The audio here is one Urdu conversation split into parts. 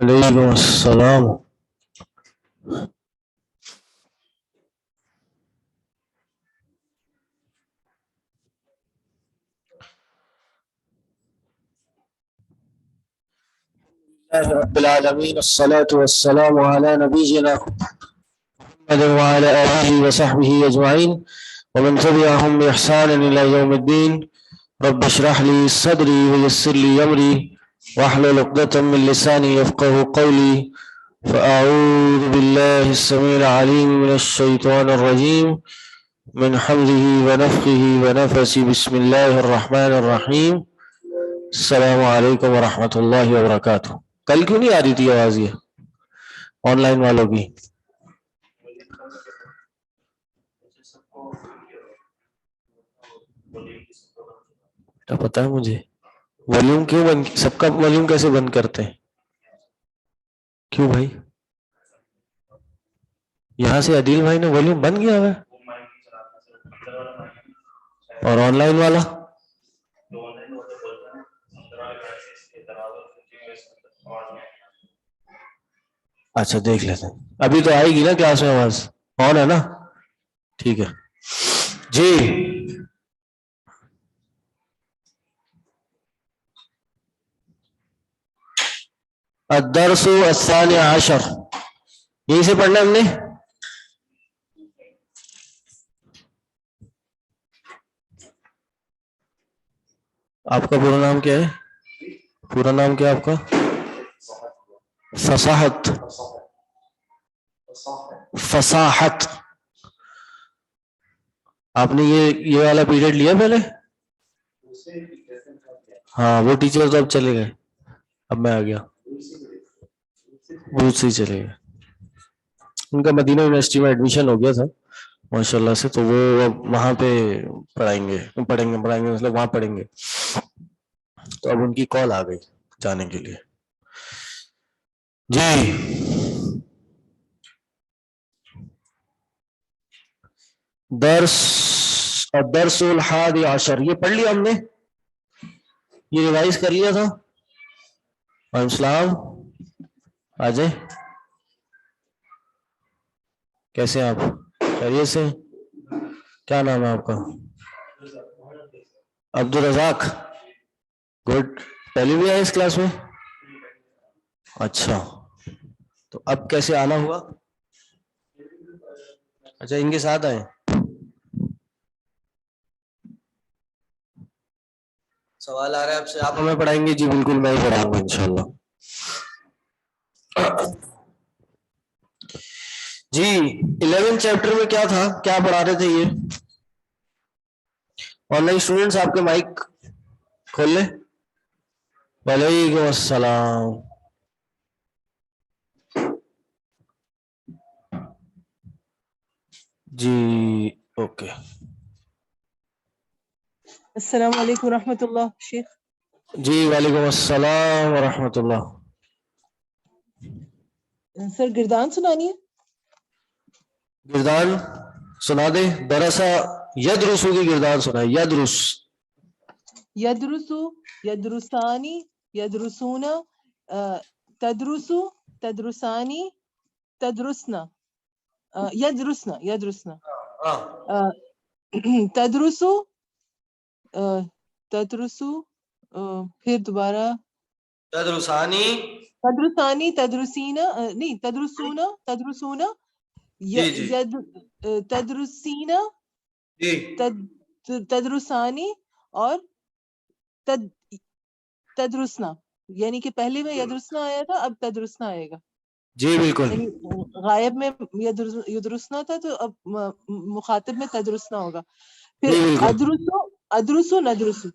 وعلیکم السلام. رب العالمین الصلاة والسلام على نبینا محمد وعلى آلہ وصحبہ اجمعین ومن تبعهم بإحسان إلى يوم الدین. رب اشرح لي صدری ويسر لي أمری واحلل عقدة من لسانی يفقهوا قولی. فأعوذ بالله السميع العليم من الشيطان الرجيم من حمده ونفخه ونفسه. بسم الله الرحمن الرحیم. السلام علیکم ورحمۃ اللہ وبرکاتہ. کل کیوں نہیں آ رہی تھی آواز یہ آن لائن والوں کی؟ پتا ہے مجھے والیوم کیوں بند، سب کا والیوم کیسے بند کرتے ہیں؟ کیوں بھائی؟ یہاں سے عدیل بھائی نے والیوم بند کیا ہوا ہے اور آن لائن والا اچھا دیکھ لیتے ہیں. ابھی تو آئے گی نا کلاس میں آواز؟ آن ہے نا؟ ٹھیک ہے جی. الدرس الثاني عشر، یہیں سے پڑھنا ہم نے. آپ کا پورا نام کیا ہے؟ پورا نام کیا آپ کا؟ فصاحت. فصاحت. آپ نے یہ والا پیریڈ لیا پہلے؟ ہاں وہ ٹیچر تو اب چلے گئے، اب میں آ گیا. وہ سے ہی چلے گئے. ان کا مدینہ یونیورسٹی میں ایڈمیشن ہو گیا تھا ماشاء اللہ سے، تو وہ وہاں پہ پڑھائیں گے مطلب وہاں پڑھیں گے. تو اب ان کی کال آ گئی جانے کے لیے. جی درس الحادی عشر یہ پڑھ لیا ہم نے، یہ ریوائز کر لیا تھا. وعلیکم السلام. آجے کیسے ہیں آپ؟ خیریت سے؟ کیا نام ہے آپ کا؟ عبدالرزاق. گڈ. پہلے بھی آئے اس کلاس میں؟ اچھا تو اب کیسے آنا ہوا؟ اچھا ان کے ساتھ آئے. سوال آ رہا ہے آپ سے، آپ ہمیں پڑھائیں گے؟ جی بالکل میں ہی پڑھاؤں گا انشاءاللہ. جی 11 چیپٹر میں کیا تھا، کیا پڑھا رہے تھے؟ یہ آن لائن اسٹوڈنٹس آپ کے مائک کھول لیں. وعلیکم السلام. جی اوکے. السلام علیکم ورحمۃ اللہ شیخ. جی وعلیکم السلام ورحمۃ اللہ. سر گردان سنانی ہے. گردان سنا دے. درسا یدرسو کی گردان سنا ہے. یدرس یدرسو یدرسانی یدرسونا تدرسو تدرسانی تدرسنا یدرسنا یدرسنا تدرسو تدرسو پھر دوبارہ تدرسانی تدرسانی تدرسینا نہیں تدرسونا تدرسونا جی جی تدرسینا جی تدرسانی اور تدرسنا، یعنی کہ پہلے میں یدرسنا آیا تھا، اب تدرسنا آئے گا. جی بالکل. یعنی غائب میں یدرسنا تھا تو اب مخاطب میں تدرسنا ہوگا. پھر جی بالکل. ادرسو ادرسو ندرسو.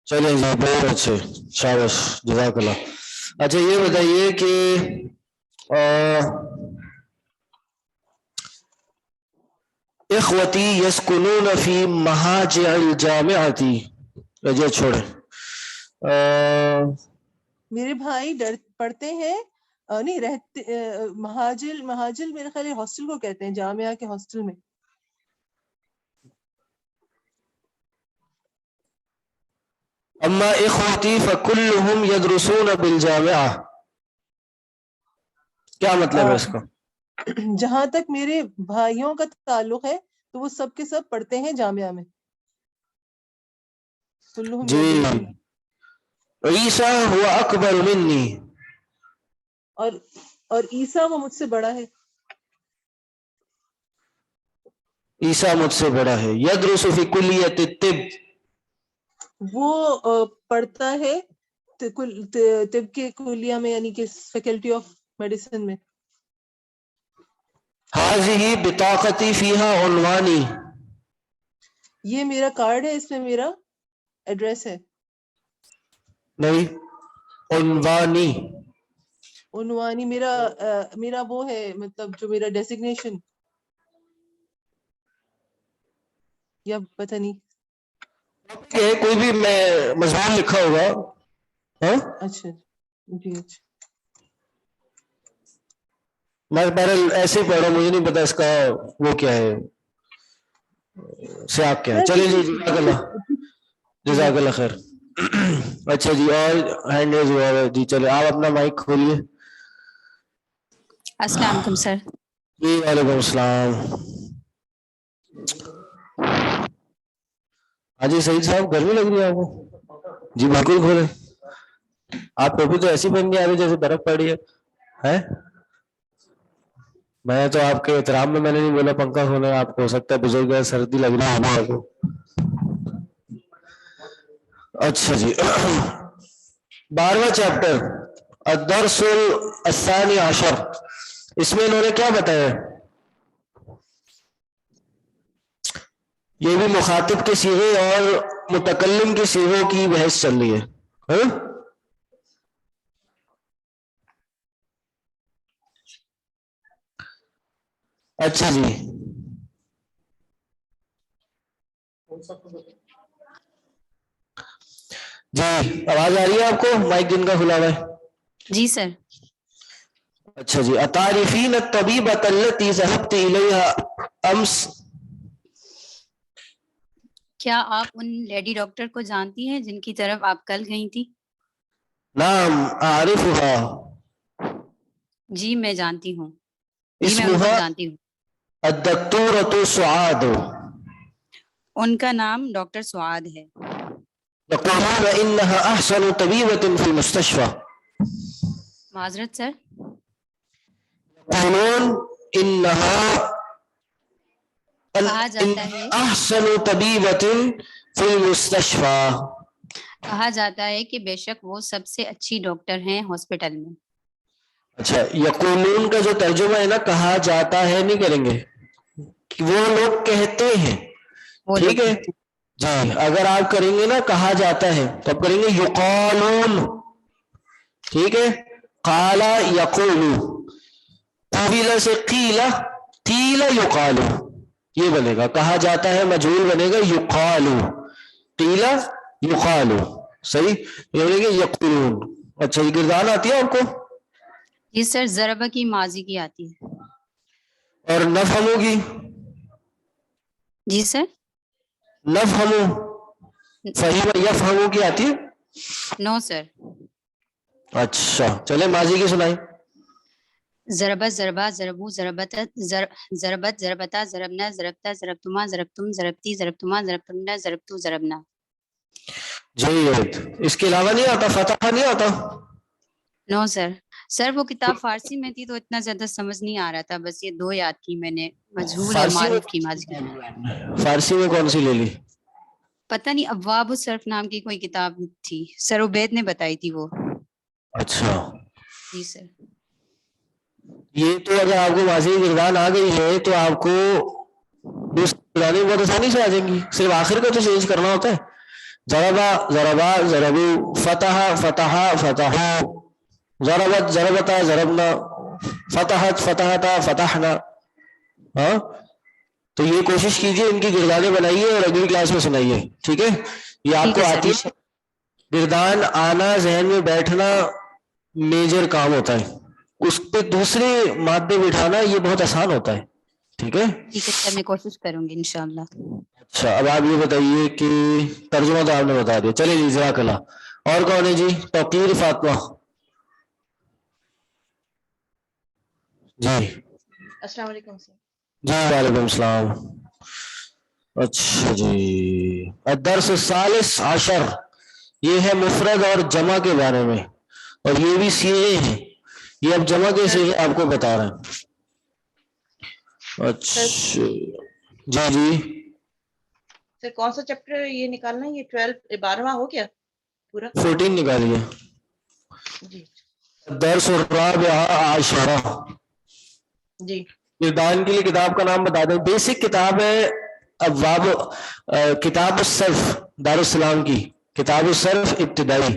چلیں جی بہت اچھے شاباش جزاک اللہ. اچھا یہ بتائیے کہ اخوتی یسکنون فی مہاجع الجامعتی. یہ چھوڑیں. میرے بھائی پڑھتے ہیں نہیں رہتے مہاجل مہاجل میرے خیال ہاسٹل کو کہتے ہیں، جامعہ کے ہاسٹل میں. اما اخوتی فکلہم یدرسون بالجامعہ. کیا مطلب ہے اس کا؟ جہاں تک میرے بھائیوں کا تعلق ہے تو وہ سب کے سب پڑھتے ہیں جامعہ میں. کلہم جی. یدرسون. عیسیٰ ہوا اکبر منی. اور عیسیٰ وہ مجھ سے بڑا ہے. عیسیٰ مجھ سے بڑا ہے. یدرس فی کلیت الطب. وہ پڑھتا ہے طب کے کلیہ میں، یعنی کہ فیکلٹی آف میڈیسن میں. ہذہ بطاقتی فیہا عنوانی. یہ میرا کارڈ ہے، اس میں میرا ایڈریس ہے. نہیں عنوانی. عنوانی میرا وہ ہے، مطلب جو میرا ڈیزگنیشن، یا پتہ نہیں. کوئی بھی میں مضمون لکھا ہوگا. اچھا جی اچھا. میں بہرحال ایسے ہی پڑھ رہا ہوں، مجھے نہیں پتا اس کا وہ کیا ہے، سیاق کیا ہے. چلے جی جزاک اللہ جزاک اللہ خیر. اچھا جی اور ہینڈ ریز ہوا ہے جی. چلے آپ اپنا مائک کھولیے. السلام علیکم سر. جی وعلیکم السلام. ہاں جی سعید صاحب گرمی لگ رہی ہے آپ کو؟ جی بالکل کھولے. آپ ٹوپی تو ایسی پہن کے آ رہی جیسے برف پڑی ہے. میں تو آپ کے احترام میں نے نہیں بولا پنکھا کھولے. آپ کو ہو سکتا ہے بزرگ ہے، سردی لگ رہی ہے آپ کو. اچھا جی 12واں چیپٹر الدرس الثانی عشر. اس میں انہوں نے کیا بتایا؟ یہ بھی مخاطب کے صیغے اور متکلم کے صیغوں کی بحث چل رہی ہے. اچھا جی جی آواز آ رہی ہے آپ کو؟ مائک جن کا کھلا ہوا ہے. جی سر. اچھا جی اتعرفین الطبیبۃ التی ذهبت الیہا امس. کیا آپ ان لیڈی ڈاکٹر کو جانتی ہیں جن کی طرف آپ کل گئی تھی؟ نعم اعرفها. جی میں جانتی ہوں. جی میں ان کو جانتی ہوں. الدکتورۃ سعاد. ان کا نام ڈاکٹر سعاد ہے. یقولون انها احسن طبیبۃ فی المستشفى. معذرت سر. یقولون انها کہا جاتا ہے احسن طبیبۃ فی المستشفى. کہا جاتا ہے کہ بے شک وہ سب سے اچھی ڈاکٹر ہیں ہاسپٹل میں. اچھا یقولون کا جو ترجمہ ہے نا کہا جاتا ہے نہیں کریں گے، وہ لوگ کہتے ہیں. ٹھیک ہے جی. اگر آپ کریں گے نا کہا جاتا ہے تو آپ کریں گے یقالون. ٹھیک ہے. قال یقول. قبیلہ سے قیل قیل یقال. یہ بنے گا. کہا جاتا ہے مجہول بنے گا یقالو. قیل یقالو. صحیح. یہ بنے گا یقتلون. اچھا یہ گردان آتی ہے آپ کو؟ جی سر ضربہ کی ماضی کی آتی ہے. اور نفہمو کی؟ جی سر. نفہمو فہیم یفہمو کی آتی ہے؟ نو سر. اچھا چلے ماضی کی سنائیں. ضربت ضربہ ضربو ضربت ضربت ضربتا ضربنا ضربتا ضربتما ضربتم ضربتی ضربتما ضربتن ضربتو ضربنا. جید. اس کے علاوہ نہیں آتا؟ فتح نہیں آتا؟ نو سر. سر وہ کتاب فارسی میں تھی تو اتنا زیادہ سمجھ نہیں آ رہا تھا, بس یہ دو یاد کی میں نے, مجہول اور فارسی میں معروف کی ماضی کی. فارسی میں کون سی لے لی؟ پتہ نہیں, ابواب الصرف نام کی کوئی کتاب تھی, سر عبید نے بتائی تھی وہ. اچھا جی سر. یہ تو اگر آپ کو ماضی کی گردان آ گئی ہے تو آپ کو دوسری گردانیں بہت آسانی سے آ جائیں گی, صرف آخر کو تو چینج کرنا ہوتا ہے. ضربا ضربا ضربو, فتح فتح فتحو, ضربت ضربتا ضربنا, فتحت فتحتا فتحنا. ہاں تو یہ کوشش کیجئے ان کی گردانیں بنائیے اور اگلی کلاس میں سنائیے, ٹھیک ہے؟ یہ آپ کو آتی ہے. گردان آنا, ذہن میں بیٹھنا میجر کام ہوتا ہے, اس پہ دوسرے مادے بٹھانا یہ بہت آسان ہوتا ہے, ٹھیک ہے؟ ٹھیک ہے سر, میں کوشش کروں گی انشاءاللہ. اچھا اب آپ یہ بتائیے کہ ترجمہ تو آپ نے بتا دیا, چلے جی جزاک اللہ. اور کون ہے جی؟ توقیر فاطمہ. جی السلام علیکم سر. جی وعلیکم السلام. اچھا جی, الدرس الثالث عشر, یہ ہے مفرد اور جمع کے بارے میں, اور یہ بھی صیغے ہیں. یہ اب جمع کے صیغے آپ کو بتا رہے ہیں. اچھا جی جی سر کون سا چیپٹر یہ نکالنا ہے؟ یہ 12واں ہو گیا پورا؟ 14 نکالیے. جی الدرس الرابع عشرہ. جی. گردان کے لیے کتاب کا نام بتا دیں. بیسک کتاب ہے ابواب, کتاب الصرف دارالسلام کی, کتاب الصرف ابتدائی.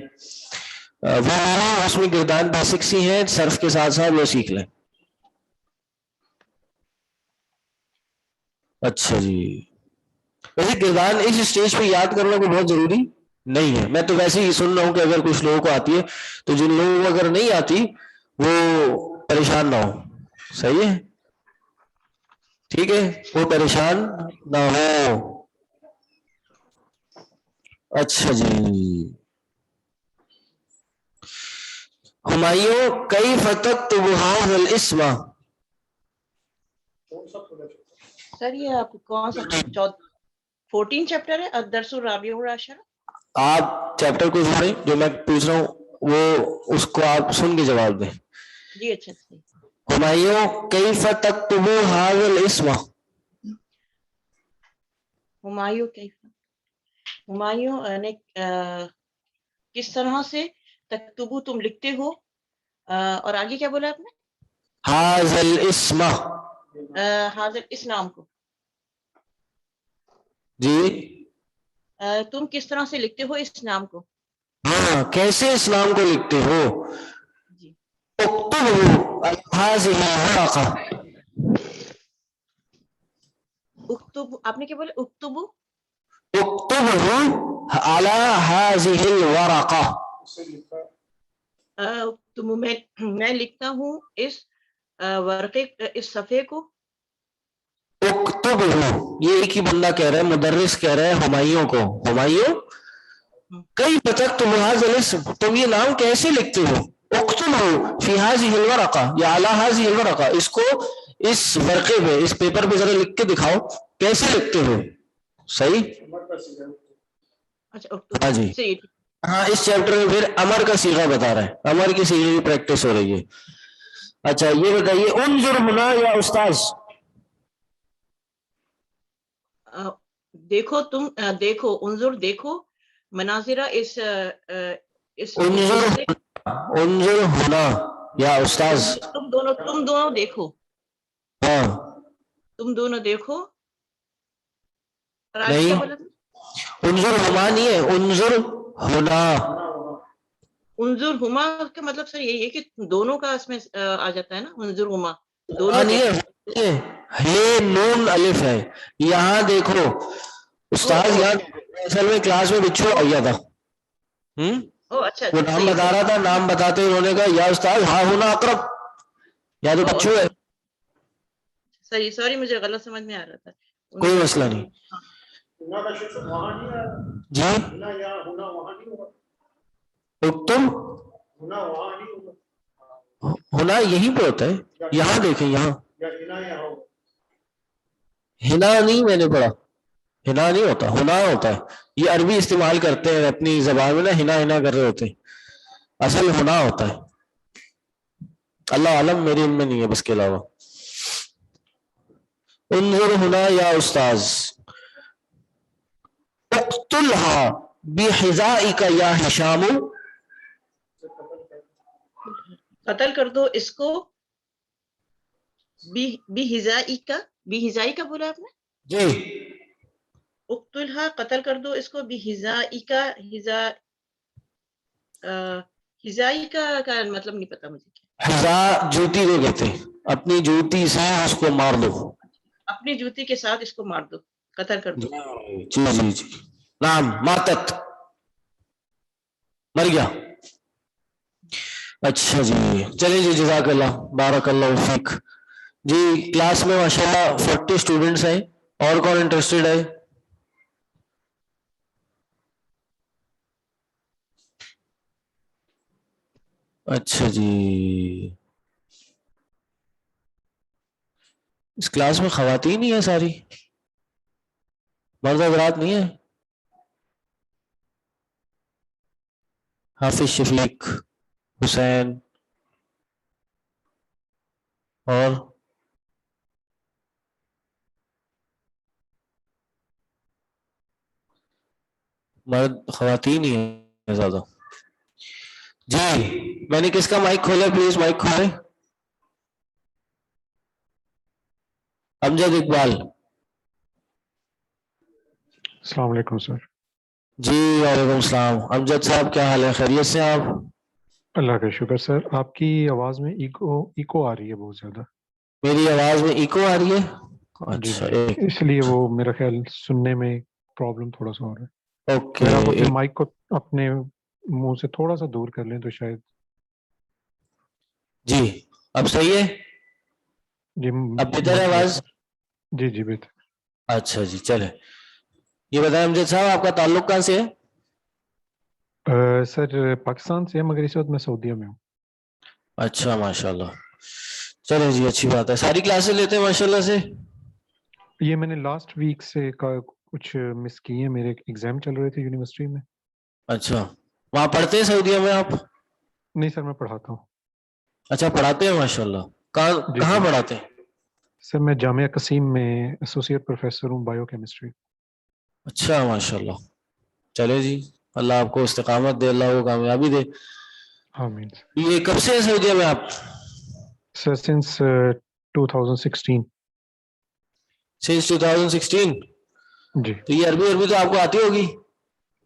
وہ اس میں گردان بیسک سی ہیں, صرف کے ساتھ ساتھ وہ سیکھ لیں. اچھا جی, ویسے گردان اس اسٹیج پہ یاد کرنا کوئی بہت ضروری نہیں ہے. میں تو ویسے ہی سن رہا ہوں کہ اگر کچھ لوگوں کو آتی ہے تو جن لوگوں کو اگر نہیں آتی وہ پریشان نہ ہو. صحیح ہے, ٹھیک ہے, وہ پریشان نہ ہو. اچھا جی, ہمایوں کیف تکتب ھذا الاسم. سر یہ آپ کون سا 14 چیپٹر ہے الدرس الرابع عشر؟ آپ چیپٹر کو سنیں, جو میں پوچھ رہا ہوں وہ اس کو آپ سن کے جواب دیں. جی اچھا. ہمایوں کیف تکتب ھذا الاسم. ہمایوں کیف, ہمایوں یعنی کس طرح سے تکتبو تم لکھتے ہو, اور آگے کیا بولا آپ نے؟ ھذا الاسم. حاضر اس نام کو. جی تم کس طرح سے لکھتے ہو اس نام کو؟ ہاں, کیسے اس نام کو لکھتے ہو؟ جی. اکتبوا هذه الورقة. اکتب, آپ نے کیا بولا؟ اکتبو. اکتبوا على هذه الورقة. اکتبو میں لکھتا ہوں اس ورقے, اس صفحے کو. اکتبوا, یہ ایک ہی بندہ کہہ رہا ہے, مدرس کہہ رہا ہے ہمایوں کو, ہمایوں کیف تکتب ھذا الاسم, تم یہ نام کیسے لکھتے ہو؟ اکتبوا فی هذه الورقة یا على هذه الورقة, اس کو اس ورقے پہ, اس پیپر پہ ذرا لکھ کے دکھاؤ کیسے لکھتے ہو. صحیح. ہاں جی, ہاں اس چیپٹر میں پھر امر کا صیغہ بتا رہا ہے, امر کی صیغے کی پریکٹس ہو رہی ہے. اچھا یہ بتائیے, انظر ہنا یا استاذ. دیکھو تم, دیکھو, انظر دیکھو, مناظرہ اس انظر ہنا یا استاذ. تم دونوں دیکھو. ہاں تم دونوں دیکھو. نہیں, انظر ہما نہیں ہے, انظر ہنا. انظر ہما کا مطلب سر یہی ہے کہ دونوں کا اس میں آ جاتا ہے نا, انظر ہما دونوں نہیں ہے, ہے نون الف ہے. یہاں دیکھو استاد, یہاں اصل میں کلاس میں بچھو آ گیا تھا, اچھا وہ نام بتا رہا تھا, نام بتاتے انہوں نے کہا یا استاد ہاں ہونا اقرب, یا تو بچھو ہے. صحیح, سوری مجھے غلط سمجھ میں آ رہا تھا. کوئی مسئلہ نہیں. جی اکتم ہونا یہیں پہ ہوتا ہے. یہاں دیکھیں, یہاں ہنا نہیں میں نے پڑھا, ہنا نہیں ہوتا, ہونا ہوتا ہے. یہ عربی استعمال کرتے ہیں اپنی زبان میں نا, ہنا ہنا کر رہے ہوتے ہیں, اصل ہونا ہوتا ہے. اللہ عالم, میرے علم میں نہیں ہے بس کے علاوہ. انظر ہونا یا استاذ, اقتلها بحذائک یا ہشام, قتل کر دو اس کو بحذائک, بحذائی کا بولا آپ نے؟ جی اقتلها, قتل کر دو اس کو بحذائک, حذائی کا مطلب نہیں پتا مجھے. حذا جوتی کو کہتے ہیں, اپنی جوتی سے اس کو مار دو. اپنی جوتی کے ساتھ اس کو مار دو, قتل کر دو. جی جی جی, نام ماتت, مر گیا. اچھا جی, چلے جی, جزاک اللہ, بارک اللہ فیک. جی کلاس میں ماشاءاللہ 40 اسٹوڈنٹس ہیں, اور کون انٹرسٹیڈ ہے؟ اچھا جی, اس کلاس میں خواتین ہی ہیں ساری, مرد حضرات نہیں ہیں؟ حافظ شفیق, حسین, اور مرد, خواتین ہی ہیں زیادہ. جی میں نے کس کا مائک کھولا, پلیز مائک کھولیں. امجد اقبال. السلام علیکم سر. جی وعلیکم السلام. امجد صاحب کیا حال ہے, خیریت سے آپ؟ اللہ کا شکر سر. آپ کی آواز میں ایکو آ رہی ہے بہت زیادہ. میری آواز میں ایکو آ رہی ہے؟ جی اچھا, جی, اس لیے وہ میرا خیال سننے میں پرابلم تھوڑا سا ہو رہا ہے. اوکے, اگر آپ اپنے مائک کو اپنے منہ سے تھوڑا سا دور کر لیں تو شاید. جی اب صحیح ہے, جی اب بہتر ہے آواز؟ جی جی بہتر. اچھا جی, چلے یہ بتائیں امجد صاحب آپ کا تعلق کہاں سے ہے؟ سر پاکستان سے ہے, مگر اس وقت میں سعودیہ میں ہوں. اچھا ماشاء اللہ, چلے جی اچھی بات ہے. ساری کلاسیں لیتے ہیں ماشاء اللہ سے؟ یہ میں نے لاسٹ ویک سے کچھ مس کی ہیں, میرے ایگزام چل رہے تھے یونیورسٹی میں. اچھا, وہاں پڑھتے ہیں سعودیہ میں آپ؟ نہیں سر, میں پڑھاتا ہوں. اچھا پڑھاتے ہیں ماشاء اللہ, جی کہاں جی پڑھاتے ہیں؟ سر میں جامعہ قسیم میں ایسوسیٹ پروفیسر ہوں, بایو کیمسٹری. اچھا ماشاء اللہ, چلے جی, اللہ آپ کو استقامت دے, اللہ کو کامیابی دے. آمین. یہ کب سے ہے سعودیہ میں آپ؟ سر سنس 2016. سنس 2016. جی. تو یہ عربی تو آپ کو آتی ہوگی؟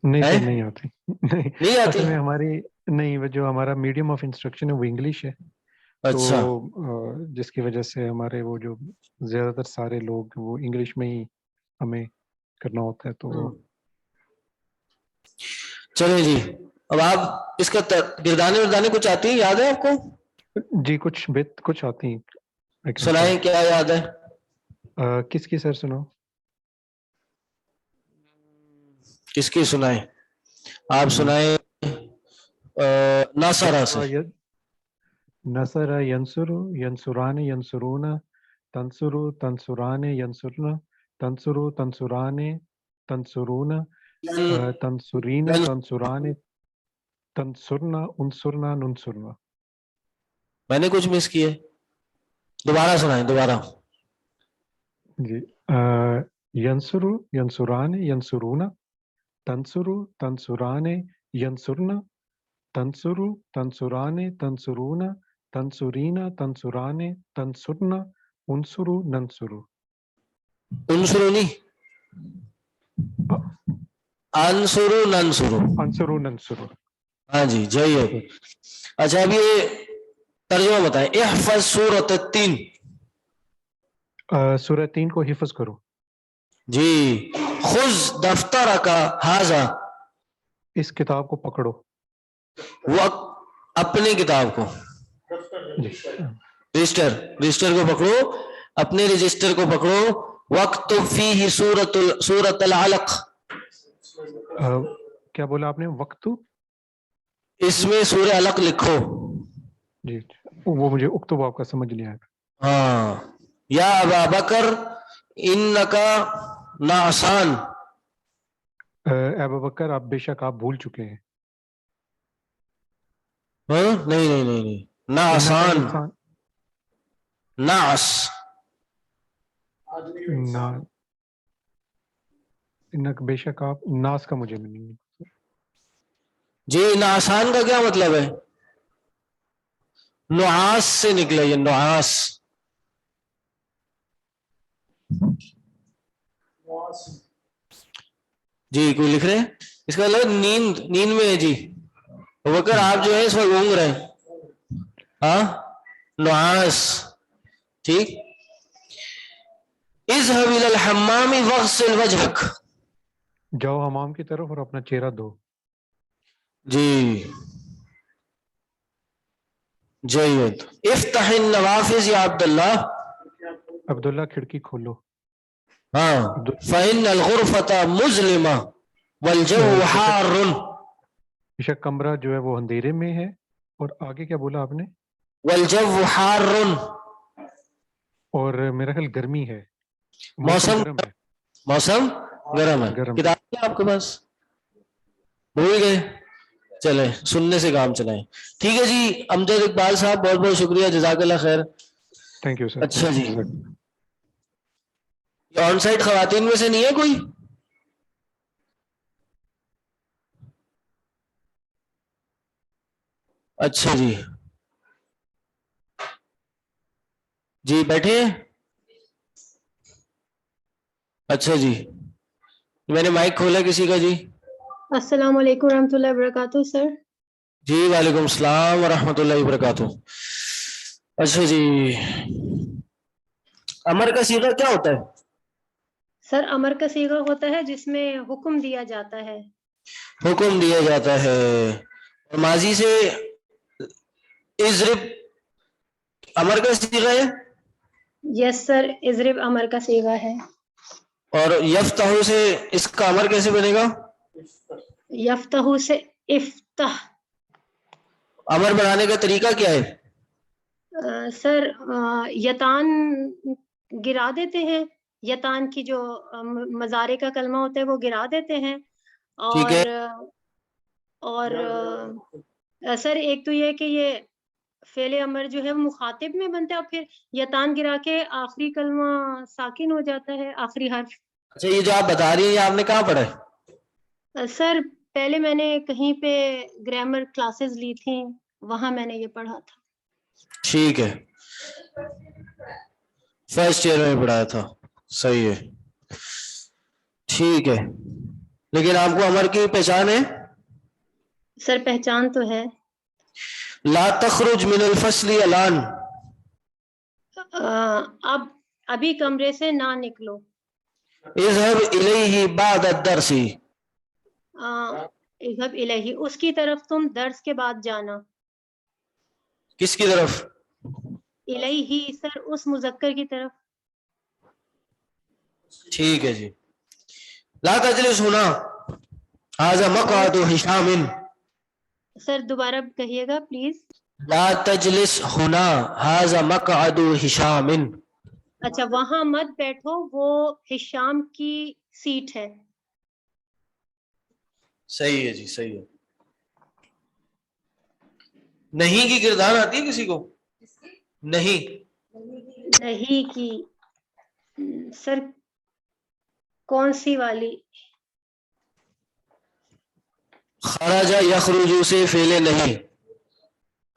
نہیں سر نہیں آتی. نہیں آتی؟ اصل میں ہماری نہیں, وہ جو ہمارا میڈیم آف انسٹرکشن ہے وہ انگلش ہے. تو اچھا, جس کی وجہ سے ہمارے وہ جو زیادہ تر سارے لوگ وہ انگلش میں ہی ہمیں کرنا ہوتا ہے. تو چلے جی, اب آپ اس کا گردانے کچھ آتی ہیں, یاد ہے آپ کو؟ جی کچھ آتی ہیں. سنائیں, کیا یاد ہے؟ کس کی سر سنو؟ کس کی سنائیں؟ آپ سنائیں ناصرہ سے. نصر ینصر ینصران ینصرون تنصر تنصران ینصرن تنصر تنصران تنصرون تنصرین تنصران تنصرنا انصرنا ننصرنا. میں نے کچھ مس کیے, دوبارہ سنائیں دوبارہ. جی, ینصر ینصران ینصرون تنصر تنصران ینصرن تنصر تنصران تنصرون تنصرین تنصران تنصرنا انصر ننصر. انصرو نہیں, انصرو ننصرو. انصر ننصر. ہاں جی جائیے. اچھا اب یہ ترجمہ بتائیں, احفظ سورۃ التین. سورہ 3 کو حفظ کرو. جی. خذ دفترک ھذا، اس کتاب کو پکڑو. اپنے کتاب کو، جی. رجسٹر کو پکڑو، اپنے رجسٹر کو پکڑو. وَاکْتُبْ فِیہ سورۃ العلق، کیا بولا آپ نے؟ وقت؟ اس میں سورہ علق لکھو. جی وہ مجھے اکتب آپ کا سمجھ نہیں آیا. ہاں. یا ابا بکر انکا نعسان، ابو بکر آپ بے شک آپ بھول چکے ہیں. ہاں نہیں نعسان، انسان نعس. بے شک آپ، ناس کا مجھے نہیں. جی نعسان کا کیا مطلب ہے؟ نعاس سے نکلا یہ، نعاس. جی کوئی لکھ رہے ہیں اس کا مطلب نیند میں ہے. جی بکر آپ جو ہے اس وقت اونگ رہے ہیں. ہاں نعاس. ٹھیک. اذهب الى الحمام واغسل وجهك، جاؤ حمام کی طرف اور اپنا چہرہ دھو. جی. جید. افتح النوافذ یا عبداللہ، عبداللہ کھڑکی کھولو. ہاں. فإن الغرفة مظلمة والجو حار، بے شک کمرہ جو ہے وہ اندھیرے میں ہے. اور آگے کیا بولا آپ نے؟ والجو حار، اور میرا خیال گرمی ہے، موسم گرم ہے. گرم ہے. کتاب ہے آپ کے پاس؟ بھول گئے؟ چلیں سننے سے کام چلائیں. ٹھیک ہے جی. امجد اقبال صاحب بہت بہت شکریہ، جزاک اللہ خیر. Thank you sir. اچھا جی. آن سائٹ خواتین میں سے نہیں ہے کوئی؟ اچھا جی. جی بیٹھے. اچھا جی. میں نے مائک کھولا کسی کا. جی السلام علیکم ورحمۃ اللہ وبرکاتہ سر. جی وعلیکم السلام ورحمۃ اللہ وبرکاتہ. اچھا جی. امر کا صیغہ کیا ہوتا ہے؟ سر امر کا صیغہ ہوتا ہے جس میں حکم دیا جاتا ہے. حکم دیا جاتا ہے. ماضی سے اضرب امر کا صیغہ ہے. یس سر اضرب امر کا صیغہ ہے. اور یفتح سے اس کا امر کیسے بنے گا؟ یفتح سے افتح. امر بنانے کا طریقہ کیا ہے؟ سر یتان گرا دیتے ہیں. یتان کی جو مضارع کا کلمہ ہوتا ہے وہ گرا دیتے ہیں. ٹھیک ہے. اور سر ایک تو یہ کہ یہ فعل امر جو ہے وہ مخاطب میں بنتا ہے اور پھر یتان گرا کے آخری کلمہ ساکن ہو جاتا ہے، آخری حرف. اچھا یہ جو آپ بتا رہی ہیں آپ نے کہاں پڑھا ہے؟ سر پہلے میں نے کہیں پہ گرامر کلاسز لی تھیں، وہاں میں نے یہ پڑھا تھا. ٹھیک ہے. فرسٹ ایئر میں پڑھایا تھا. صحیح ہے. ٹھیک ہے. لیکن آپ کو امر کی پہچان ہے؟ سر پہچان تو ہے. لا تخرج من الفصل الان، اب ابھی کمرے سے نہ نکلو. اذهب الیہ بعد الدرس، اذهب الیہ اس کی طرف تم درس کے بعد جانا. کس کی طرف؟ الیہ سر اس مذکر کی طرف. ٹھیک ہے جی. لا تجلس هنا هذا مقعد هشام. سر دوبارہ کہیے گا پلیز. لا تجلس هنا هذا مقعد هشام. اچھا وہاں مت بیٹھو، وہ ہشام کی سیٹ ہے. صحیح ہے جی. صحیح ہے. نہیں کی کردار آتی ہے کسی کو؟ نہیں کی سر کون سی والی؟ خرج یخرج سے فعل نہیں.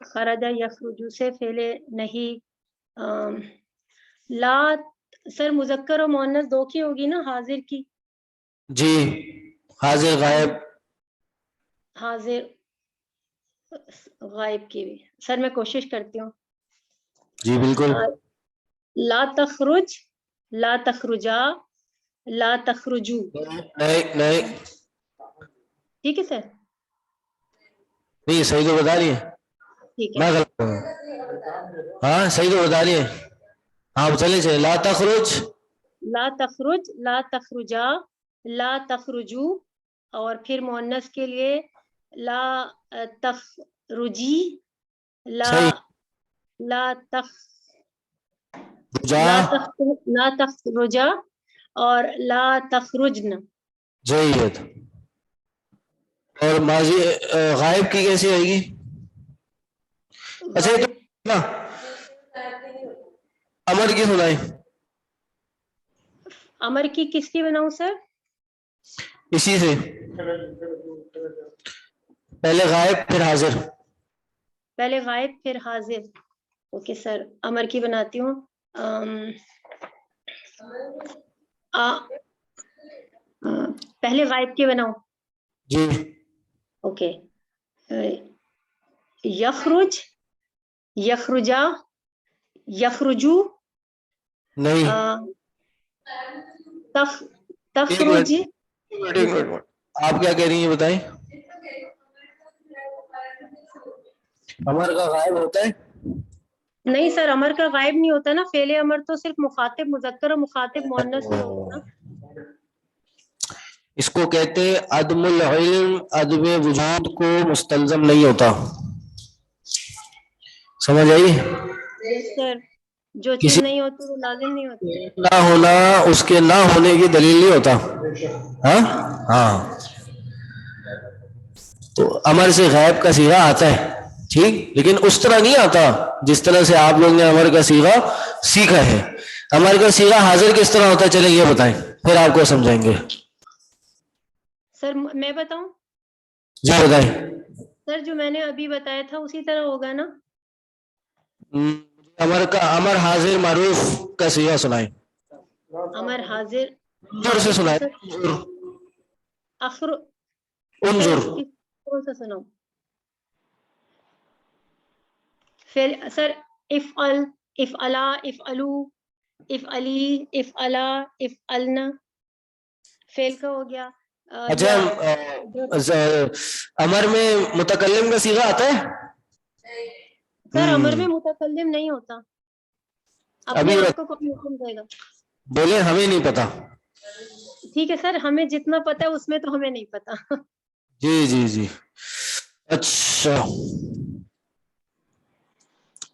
خرج یخرج سے فعل نہیں. لا سر مذکر و مؤنث دو کی ہوگی نا، حاضر کی. جی حاضر غائب. حاضر غائب کی بھی. سر میں کوشش کرتی ہوں. جی بالکل. لا تخرج لا تخرجا لا تخرجو. نہیں ٹھیک ہے سر, نہیں صحیح تو بتا رہی ہے, ٹھیک ہے. میں غلط ہوں. ہاں صحیح تو بتا رہی ہے. ہاں چلے چلے. لا تخرج لا تخرج لا تخرجا لا تخرجو, اور پھر مؤنث کے لیے لا تخرجی لا صحیح. لا تخ جا لا تخرجا اور لا تخرجن. جید. اور ماضی غائب کی کیسے آئے گی؟ اچھا یہ تو نا امر کی سنائے. امر کی کس کی بناؤں سر؟ اسی سے پہلے غائب پھر حاضر. پہلے غائب پھر حاضر. اوکے سر, امر کی بناتی ہوں. پہلے غائب کی بناؤں. جی اوکے. یخرج یخرجا یخرجو نہیں. تخرج. آپ کیا کہہ رہی ہیں بتائیں. امر کا غائب ہوتا ہے؟ نہیں سر, امر کا غائب نہیں ہوتا نا. فعل امر تو صرف مخاطب مذکر اور مخاطب مؤنث میں ہوتا نا. اس کو کہتے ہیں عدم العلم, عدم وجود کو مستلزم نہیں ہوتا. سمجھ آئی؟ سر جو چیز نہیں ہوتی وہ لازم نہیں ہوتی. نہ ہونا اس کے نہ ہونے کی دلیل نہیں ہوتا. ہاں ہاں. تو امر سے غائب کا صیغہ آتا ہے ٹھیک, لیکن اس طرح نہیں آتا جس طرح سے آپ لوگ نے امر کا صیغہ سیکھا ہے. امر کا صیغہ حاضر کس طرح ہوتا ہے چلیں یہ بتائیں, پھر آپ کو سمجھائیں گے. سر میں بتاؤں؟ جی بتائیں. سر جو میں نے ابھی بتایا تھا اسی طرح ہوگا نا. امر حاضر معروف کا صیغہ سنائیں. امر حاضر انظر سے سنائیں. اخر انظر. کون سا سناؤں؟ پھر سر افعل افعلا افعلو افعلی افعلا افعلنا. فعل کا ہو گیا. اچھا امر میں متکلم کا صیغہ آتا ہے؟ سر امر میں متکلم نہیں ہوتا. اپنے آپ کو کون حکم دے گا؟ بولے ہمیں نہیں پتا. ٹھیک ہے سر, ہمیں جتنا پتا ہے اس میں تو ہمیں نہیں پتا. جی جی جی. اچھا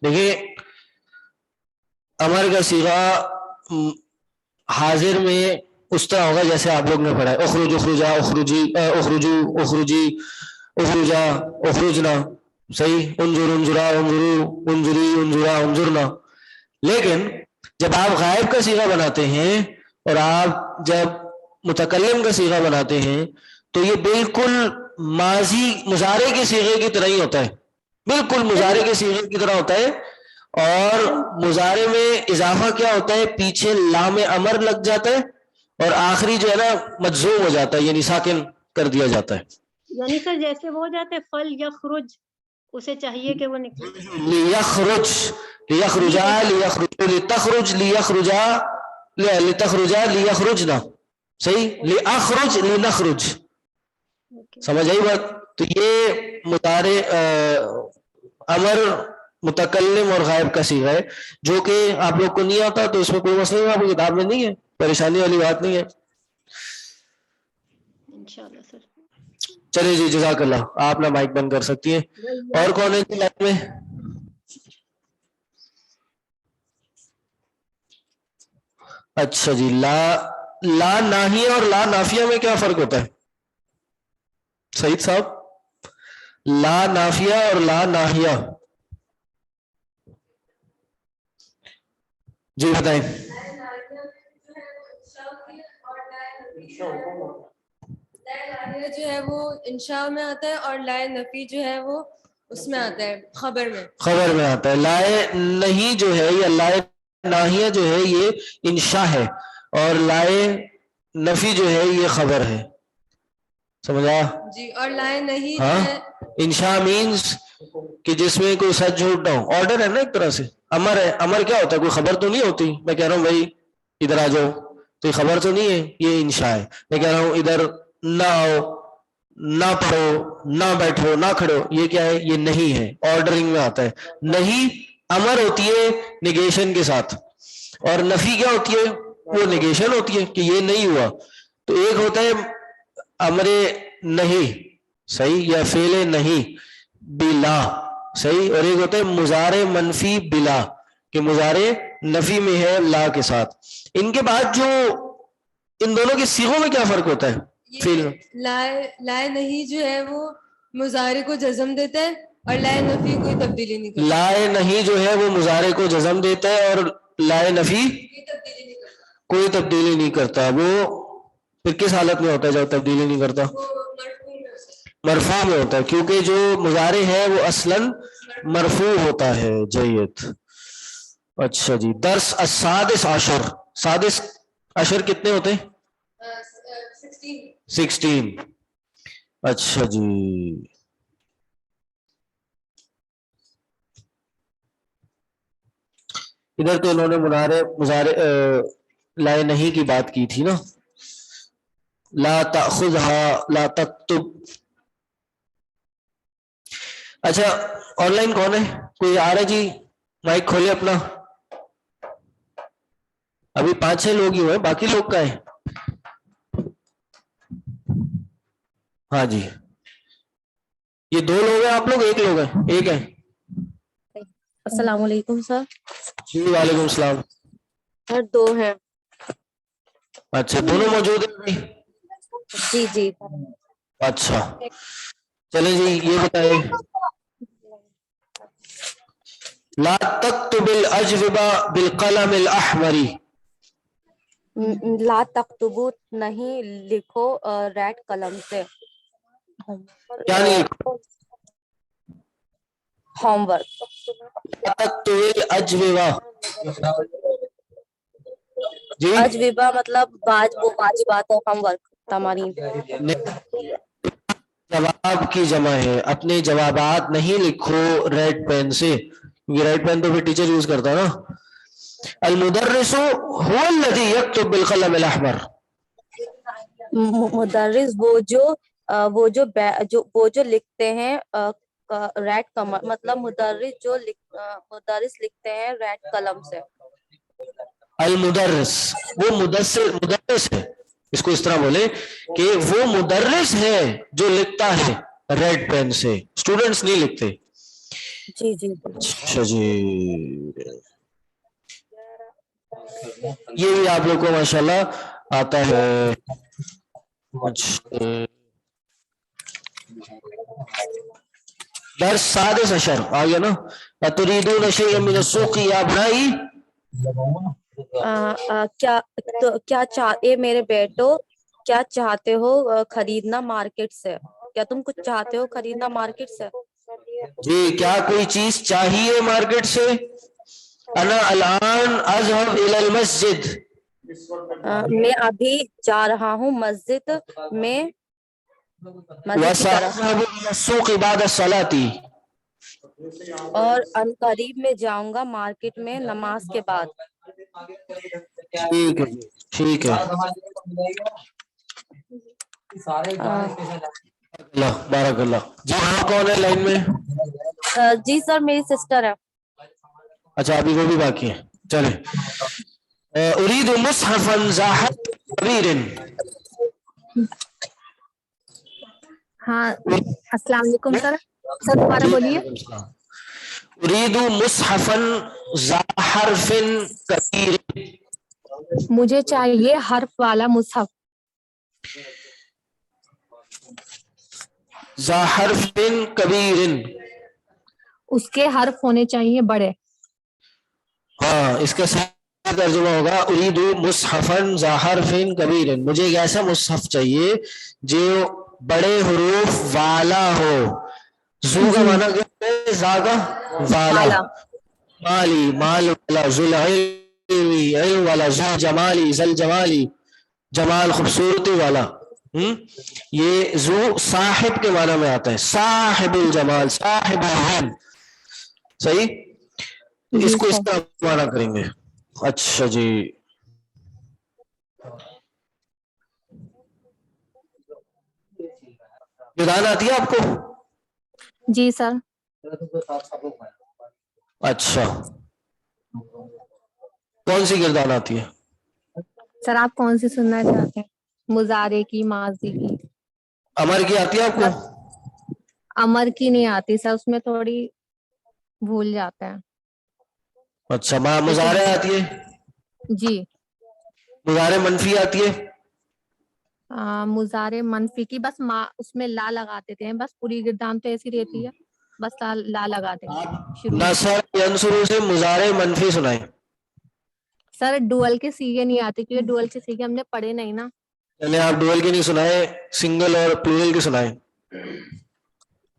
دیکھیے امر کا صیغہ حاضر میں اس طرح ہوگا جیسے آپ لوگ نے پڑھا ہے. اخرج اخرجا اخرجی اخرجو اخرجی اخرجا اخرجنا. صحیح. انظر انظرا انظرو انظری انظرا انظرنا. لیکن جب آپ غائب کا صیغہ بناتے ہیں اور آپ جب متکلم کا صیغہ بناتے ہیں تو یہ بالکل ماضی مضارع کے صیغے کی طرح ہی ہوتا ہے. بالکل مضارع کے صیغے کی طرح ہوتا ہے. اور مضارع میں اضافہ کیا ہوتا ہے, پیچھے لام امر لگ جاتا ہے اور آخری جو ہے نا مجزوم ہو جاتا ہے, یعنی ساکن کر دیا جاتا ہے. یعنی سر جیسے وہ ہو جاتے فل یخرج, اسے چاہیے کہ وہ نکلے. لیخرج لیخرجا لیخرجو لتخرج لیخرجا لتخرجا لیخرجنا. صحیح. لیخرج لنخرج. سمجھ آئی بات؟ تو یہ مضارع امر متکلم اور غائب کا صیغہ ہے جو کہ آپ لوگ کو نہیں آتا تو اس میں کوئی مسئلہ نہیں, آپ کی کتاب میں نہیں ہے, پریشانی والی بات نہیں ہے. انشاءاللہ سر. چلے جی جزاک اللہ. آپ نا مائک بند کر سکتی ہیں. اور کون ہے جی لائن میں؟ اچھا جی. لا ناہیہ اور لا نافیہ میں کیا فرق ہوتا ہے سعید صاحب؟ لا نافیہ اور لا ناہیہ جی بتائیں. جو ہے وہ انشاء میں آتا ہے اور لائے نفی جو ہے وہ اس میں آتا ہے خبر میں. خبر میں آتا ہے. لائے نہیں جو ہے یا لائے ناہیہ جو ہے یہ انشاء ہے اور لائے نفی جو ہے یہ خبر ہے. سمجھا جی. اور لائے نہیں ہاں. انشاء مینز کہ جس میں کوئی سچ جھوٹ نہ ہو. آرڈر ہے نا ایک طرح سے. امر ہے. امر کیا ہوتا ہے؟ کوئی خبر تو نہیں ہوتی. میں کہہ رہا ہوں بھائی ادھر آ جاؤ، تو یہ خبر تو نہیں ہے، یہ انشاء ہے. میں کہہ رہا ہوں ادھر نہ آؤ، نہ پڑھو، نہ بیٹھو، نہ کھڑو، یہ کیا ہے؟ یہ نہیں ہے، آرڈرنگ میں آتا ہے. نہیں امر ہوتی ہے نیگیشن کے ساتھ، اور نفی کیا ہوتی ہے؟ وہ نیگیشن ہوتی ہے کہ یہ نہیں ہوا. تو ایک ہوتا ہے امر نہیں، صحیح، یا فعل نہیں بلا، صحیح، اور ایک ہوتا ہے مضارع منفی بلا کہ مضارع نفی میں ہے لا کے ساتھ. ان کے بعد جو ان دونوں کے صیغوں میں کیا فرق ہوتا ہے؟ فعل یہ لائے نہیں جو ہے وہ مضارع کو جزم دیتا ہے اور لائے نفی کوئی تبدیلی نہیں کرتا. لائے نہیں جو ہے وہ مضارع کو جزم دیتا ہے اور لائے نفی کوئی تبدیلی نہیں کرتا. وہ پھر کس حالت میں ہوتا ہے جب تبدیلی نہیں کرتا؟ مرفوع میں ہوتا ہے، کیونکہ جو مضارع ہے وہ اصلاً مرفوع ہوتا ہے. جید. اچھا جی، درس السادس عشر. سادس عشر کتنے ہوتے ہیں؟ 16. اچھا جی، ادھر تو انہوں نے مضارع لائے نہیں کی بات کی تھی نا. لا تأخذها لا تکتب. اچھا آن لائن کون ہے؟ کوئی آ رہا ہے جی؟ مائک کھولے اپنا. ابھی 5-6 لوگ ہی ہوئے، باقی لوگ کا ہے؟ ہاں جی، یہ 2 لوگ ہیں آپ لوگ، 1 لوگ ہیں؟ ایک ہے. السلام علیکم سر. جی وعلیکم السلام. سر 2 ہیں. اچھا دونوں موجود ہیں؟ جی جی. اچھا چلیں جی، یہ بتائیں لا تکتب الاجوبہ بالقلم الاحمر. لا تکتبو نہیں لکھو ریڈ قلم سے. کیا نہیں لکھو؟ Home work. لا تکتب الاجوبہ. جی اجوبہ مطلب واجبات اور ہوم ورک تمارین. جواب کی جمع ہے، اپنے جوابات نہیں لکھو ریڈ پین سے، کیونکہ ریڈ پین تو پھر ٹیچر یوز کرتا ہے نا. المدرس هو الذي يكتب بالقلم الاحمر. مدرس وہ جو لکھتے ہیں ریڈ قلم، مطلب مدرس لکھتے ہیں ریڈ قلم سے. المدرس وہ مدرس ہے، اس کو اس طرح بولے کہ وہ مدرس ہے جو لکھتا ہے ریڈ پین سے، اسٹوڈنٹس نہیں لکھتے. جی جی. اچھا جی، یہ بھی آپ لوگ کو ماشاءاللہ آتا ہے. درس سادس عشر آ گیا نا. اتريدون شيئا من السوق يا ابنائي. اے میرے بیٹو کیا چاہتے ہو خریدنا مارکیٹ سے؟ کیا تم کچھ چاہتے ہو خریدنا مارکیٹ سے؟ جی کیا کوئی چیز چاہیے مارکیٹ سے؟ انا الان اذهب الى المسجد. میں ابھی جا رہا ہوں مسجد میں، مسجد کی طرف، وسأذهب الى السوق بعد الصلاة. اور ان قریب میں جاؤں گا مارکیٹ میں نماز کے بعد. ٹھیک ہے ٹھیک ہے. اللہ بارک اللہ. جی ہاں کون ہے لائن میں؟ جی سر میری سسٹر ہے. اچھا ابھی وہ بھی باقی ہے، چلے. اريد مصحفا ذا حرف كبير. ہاں السلام علیکم سر. سر دوبارہ بولیے. اريد مصحفا ذا حرف كبير. مجھے چاہیے حرف والا مصحف. ذا حرف كبير. اس کے حرف ہونے چاہیے بڑے. ہاں اس کا صحیح ترجمہ ہوگا اريد مصحفا ذا حرف كبير. مجھے ایک ایسا مصحف چاہیے جو بڑے حروف والا ہو. زو کا معنی کیا ہے؟ زا کا والا، مالی مال والا، ذو العلم علم والا، ذو جمالی ذل جمالی جمال خوبصورتی والا. یہ زو صاحب کے معنی میں آتا ہے، صاحب الجمال صاحب العلم. صحیح، اس کو اس طرح معنی کریں گے. اچھا جی گردان آتی ہے آپ کو؟ جی سر. اچھا کون سی گردان آتی ہے؟ سر آپ کون سی سننا چاہتے ہیں؟ مضارع کی، ماضی کی؟ امر کی آتی ہے آپ کو؟ امر کی نہیں آتی سر، اس میں تھوڑی بھول جاتا ہے. اچھا مضارع آتی ہے؟ جی. مضارع منفی آتی ہے؟ مضارع منفی کی بس اس میں لا لگا دیتے ہیں، بس پوری گردان تو ایسی رہتی ہے، بس لا لگا دیں گے شروع میں. نصر ینصر سے مضارع منفی سنائیں. سر ڈوئل کے سیگے نہیں آتے کیونکہ ڈوئل کے سیگے ہم نے پڑھے نہیں نا. چلے آپ ڈوئل کے نہیں سنائے، سنگل اور پلورل کے سنائیں.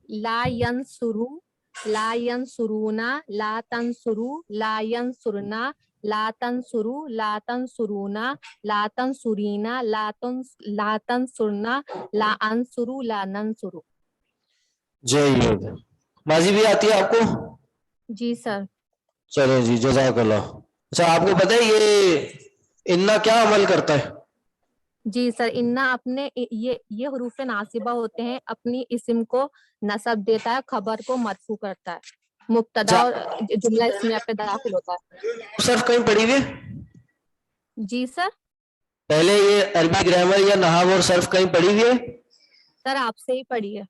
لا ینصرو، لا ینصرونا، لا تنصرو، لا ینصرنا، لا تنصرو، لا تنصرونا، لا تنصرینا، لا تنصرنا، لا انصرو، لا ننصرو. جی ماضی بھی آتی ہے آپ کو؟ جی سر. چلیں جی جزاک اللہ. اچھا آپ کو پتہ ہے یہ انا کیا عمل کرتا ہے؟ جی سر، انا اپنے یہ حروف ناصبہ ہوتے ہیں، اپنی اسم کو نصب دیتا ہے، خبر کو مرفوع کرتا ہے، مبتدا اور جملہ اسمیہ پہ داخل ہوتا ہے. صرف کہیں پڑھی ہوئی؟ جی سر. پہلے یہ عربی گرامر یا نحو اور صرف کہیں پڑھی ہوئی ہے؟ سر آپ سے ہی پڑھی ہے.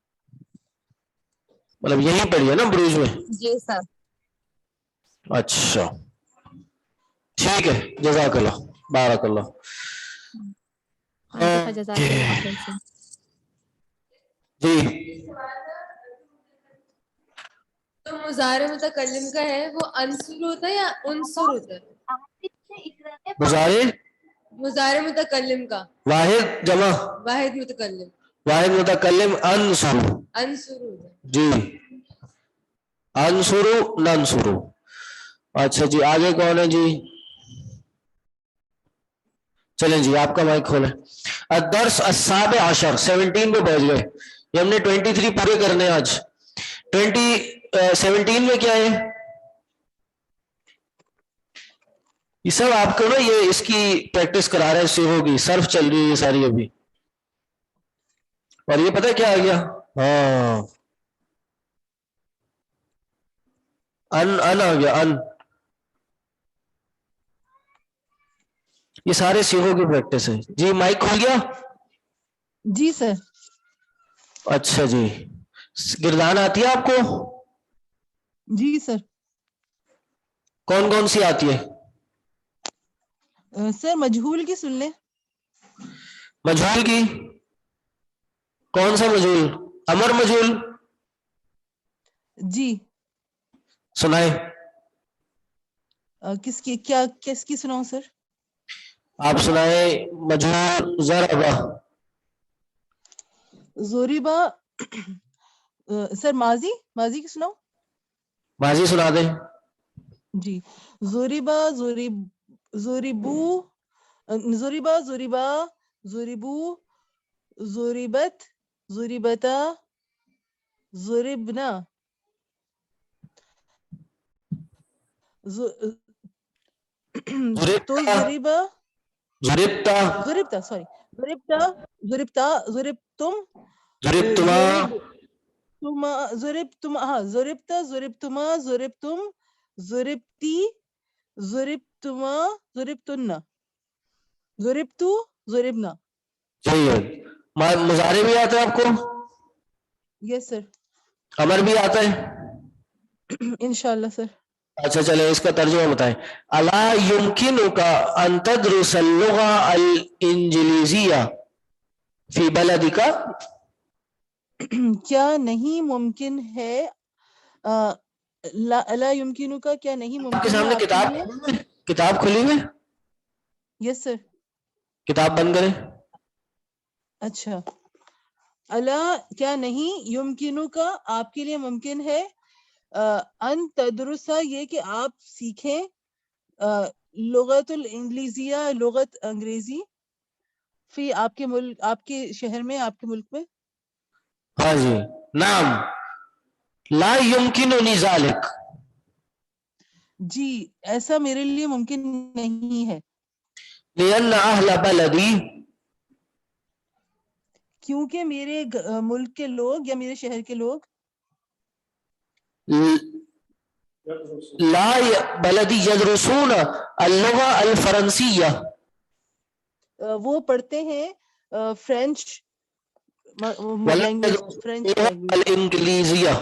مطلب یہی پڑھی ہے نا بروج میں؟ جی سر. اچھا ٹھیک ہے جزاک اللہ بارک اللہ. جزاک اللہ خیر سے. جی تو مضارع متکلم کا ہے وہ انصر ہوتا ہے یا انصر ہوتا ہے؟ مضارع متکلم کا واحد جمع واحد متکلم، واحد متکلم انصر. انصر ہوتا ہے. جی انصر ننصر. اچھا جی آگے کون ہے جی؟ چلیں جی آپ کا مائک کھولیں. الدرس السابع عشر 17 پہ پہنچ گئے. یہ ہم نے 23 پورے کرنے ہیں آج. 17 میں کیا ہے یہ سب آپ کو نا یہ اس کی پریکٹس کرا رہے ہیں، سیکھو گی صرف چل رہی ہے ساری ابھی. اور یہ پتہ کیا آ گیا؟ ہاں ان آ گیا ان. یہ سارے سیکھو کی پریکٹس ہے جی. مائک کھل گیا؟ جی سر. اچھا جی گردان آتی ہے آپ کو؟ جی سر. کون کون سی آتی ہے؟ سر مجہول کی سن لیں. مجہول کی کون سا مجہول؟ امر مجہول جی. سنائے. کس کی سناؤں سر؟ آپ سنائے مجہول ضربہ. زوریبا. سر ماضی کی سناؤ؟ ماضی سنا دیں. جی. زوریبا زوریبو زوریبا زوریبا زوریبو زوریبت زوریبتا زوریبنا تو زوریبا ضربتا زوریبتا سوری زوریبتا زوریبتم ضربتما زوریبتا زوریبتما زوریبتم زوریبتی زوریبتما زوریبتن زوریبتو زوریبنا. صحیح ہے. مضارع بھی آتا ہے آپ کو؟ یس سر. امر بھی آتا ہے انشاءاللہ سر. اچھا چلے اس کا ترجمہ بتائیں. الا يمكنك ان تدرس اللغة الانجليزية في بلدك؟ کیا نہیں ممکن ہے لا یمکنو کا کیا نہیں آپ کے ممکن ہے سامنے آپ کے لیے؟ کتاب کھلی ہوئی؟ یس سر. کتاب بند کریں. اچھا. الا کیا نہیں یمکنو کا آپ کے لیے ممکن ہے ان تدرسا یہ کہ آپ سیکھیں لغت الانگلیزیہ لغت انگریزی فی آپ کے ملک آپ کے شہر میں آپ کے ملک میں. ہاں جی نعم لا يمكنني ذلك. جی ایسا میرے لیے ممکن نہیں ہے. لأن أهل بلدي کیونکہ میرے ملک کے لوگ یا میرے شہر کے لوگ لا بلدی یدرسون اللغة الفرنسیہ، وہ پڑھتے ہیں فرینچ لینگویج، فرینچ لینگویج، الانگلیزیہ.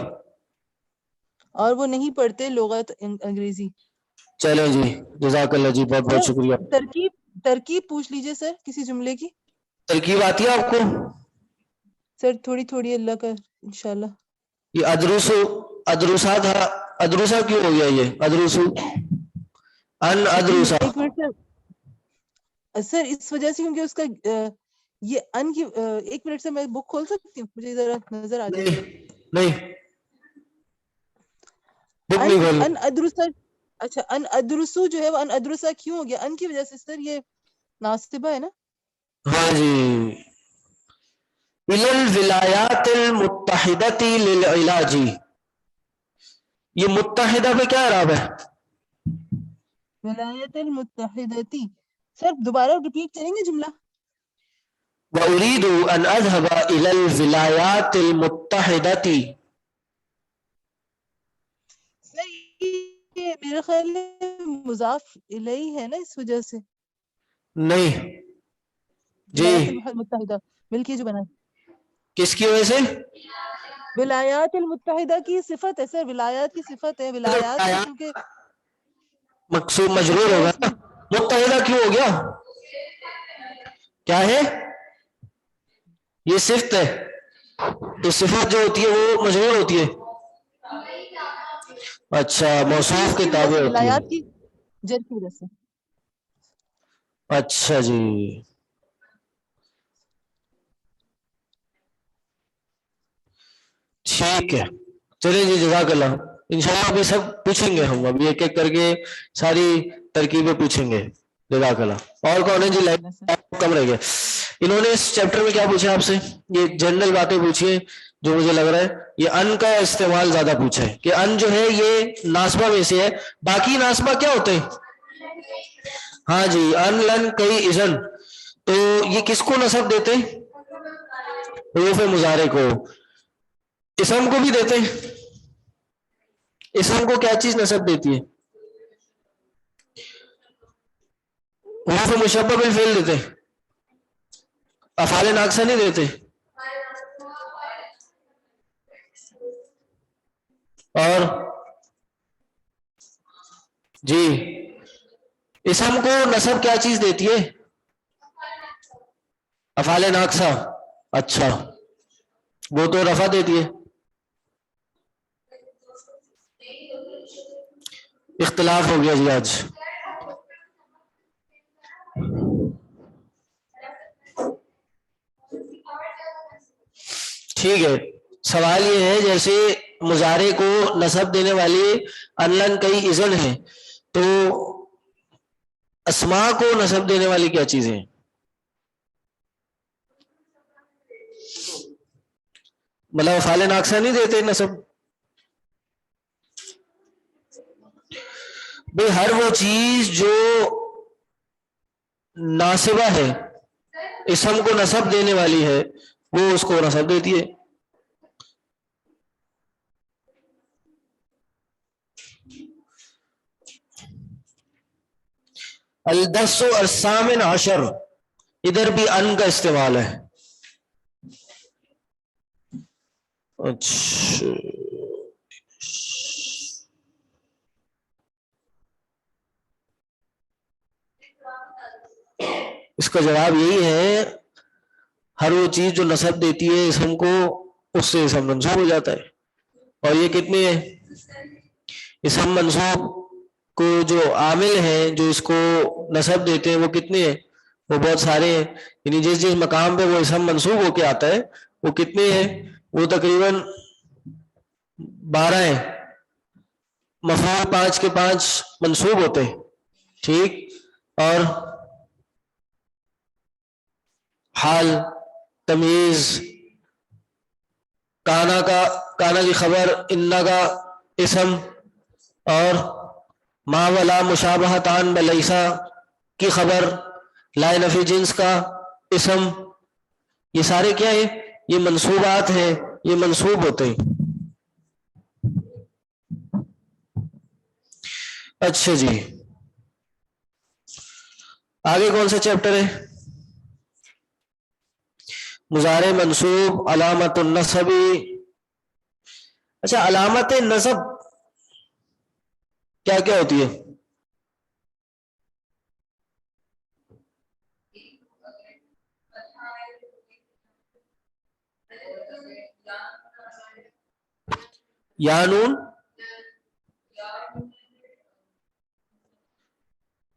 اور وہ نہیں پڑھتے لغت انگریزی. چلیں جی، جزاک اللہ جی، بہت بہت شکریہ. ترکیب پوچھ لیجئے سر کسی جملے کی. ترکیب آتی ہے آپ کو؟ سر تھوڑی تھوڑی اللہ کا انشاءاللہ. یہ ادروسا تھا، ادروسا کیوں ہو گیا یہ ادروسو؟ ان ادروسا. ایک منٹ سر اس وجہ سے کیونکہ اس کا یہ ان کی ایک منٹ سے میں بک کھول سکتی ہوں، مجھے ذرا نظر آ جائے. نہیں بک نہیں کھولنی. ان ادرسا، اچھا ان ادرسو جو ہے وہ ان ادرسا کیوں ہو گیا؟ ان کی وجہ سے سر یہ ناصبہ ہے نا. ہاں جی. الى الولایات المتحدۃ للعلاج، یہ متحدہ پہ کیا اعراب ہے؟ ولایت المتحدتی. سر دوبارہ ریپیٹ کریں گے جملہ؟ واريد ان اذهب الى الولایات المتحدۃ. سر یہ میرا خیال ہے مضاف الیہ ہے نا اس وجہ سے. نہیں جی، ولایات المتحدہ مل کے جو بنا ہے. کس کی وجہ سے؟ ولایات المتحدہ کی صفت ہے سر، ولایات کی صفت ہے. ولایات سے کیونکہ مقصود مجرور ہوگا. متحدہ کیوں ہو گیا؟ کیا ہے یہ؟ صفت ہے. تو صفت جو ہوتی ہے وہ مجرور ہوتی ہے. اچھا، موصوف کے تابع ہوتی ہے. ولایات کی جر کی وجہ سے. اچھا جی، ٹھیک ہے. چلیں جی، جزاک اللہ. انشاءاللہ ابھی سب پوچھیں گے ہم، ابھی ایک ایک کر کے ساری ترکیبیں پوچھیں گے. جزاک اللہ. اور کون ہے جی؟ لائن کم رہ گیا. انہوں نے اس چیپٹر میں کیا پوچھا آپ سے؟ یہ جنرل باتیں پوچھیے جو مجھے لگ رہا ہے. یہ ان کا استعمال زیادہ پوچھا ہے کہ ان جو ہے یہ ناسبہ میں سے ہے. باقی ناسبہ کیا ہوتے ہیں؟ ہاں جی، ان لن کئی اذن. تو یہ کس کو نصب دیتے ہیں؟ حروف مضارع کو. اسم کو بھی دیتے ہیں. اسم کو کیا چیز نصب دیتی ہے؟ حروف مشبہ بالفعل دیتے ہیں. افعال ناقصہ نہیں دیتے. اور جی، اسم کو نصب کیا چیز دیتی ہے؟ افعال ناقصہ. اچھا، وہ تو رفع دیتی ہے. اختلاف ہو گیا جی آج. ٹھیک ہے. سوال یہ ہے جیسے مضارع کو نصب دینے والی ان لن کئی اذن ہے، تو اسماء کو نصب دینے والی کیا چیزیں ہیں؟ مطلب افعال ناقصہ نہیں دیتے نصب؟ بھئی ہر وہ چیز جو ناصبہ ہے، اسم کو نصب دینے والی ہے، وہ اس کو نصب دیتی ہے. الدرس الثامن عشر، ادھر بھی ان کا استعمال ہے. اچھا، اس کا جواب یہی ہے، ہر وہ چیز جو نصب دیتی ہے اسم کو، اس سے اسم منصوب ہو جاتا ہے. اور یہ کتنی ہے؟ اسم منصوب کو جو عامل ہیں جو اس کو نصب دیتے ہیں وہ کتنے ہیں؟ وہ بہت سارے ہیں. یعنی جس جس مقام پہ وہ اسم منصوب ہو کے آتا ہے وہ کتنے ہیں؟ وہ تقریباً 12 ہیں. مفعول 5 کے 5 منصوب ہوتے ہیں. ٹھیک. اور حال، تمیز، کانا کی خبر، انا کا اسم، اور ما ولا مشابہتان بلیسا کی خبر، لا نفی جنس کا اسم، یہ سارے کیا ہیں؟ یہ منصوبات ہیں، یہ منصوب ہوتے ہیں. اچھا جی، آگے کون سا چیپٹر ہے؟ مضارع منصوب، علامت النصب. اچھا، علامت نصب کیا کیا ہوتی ہے؟ یا نون،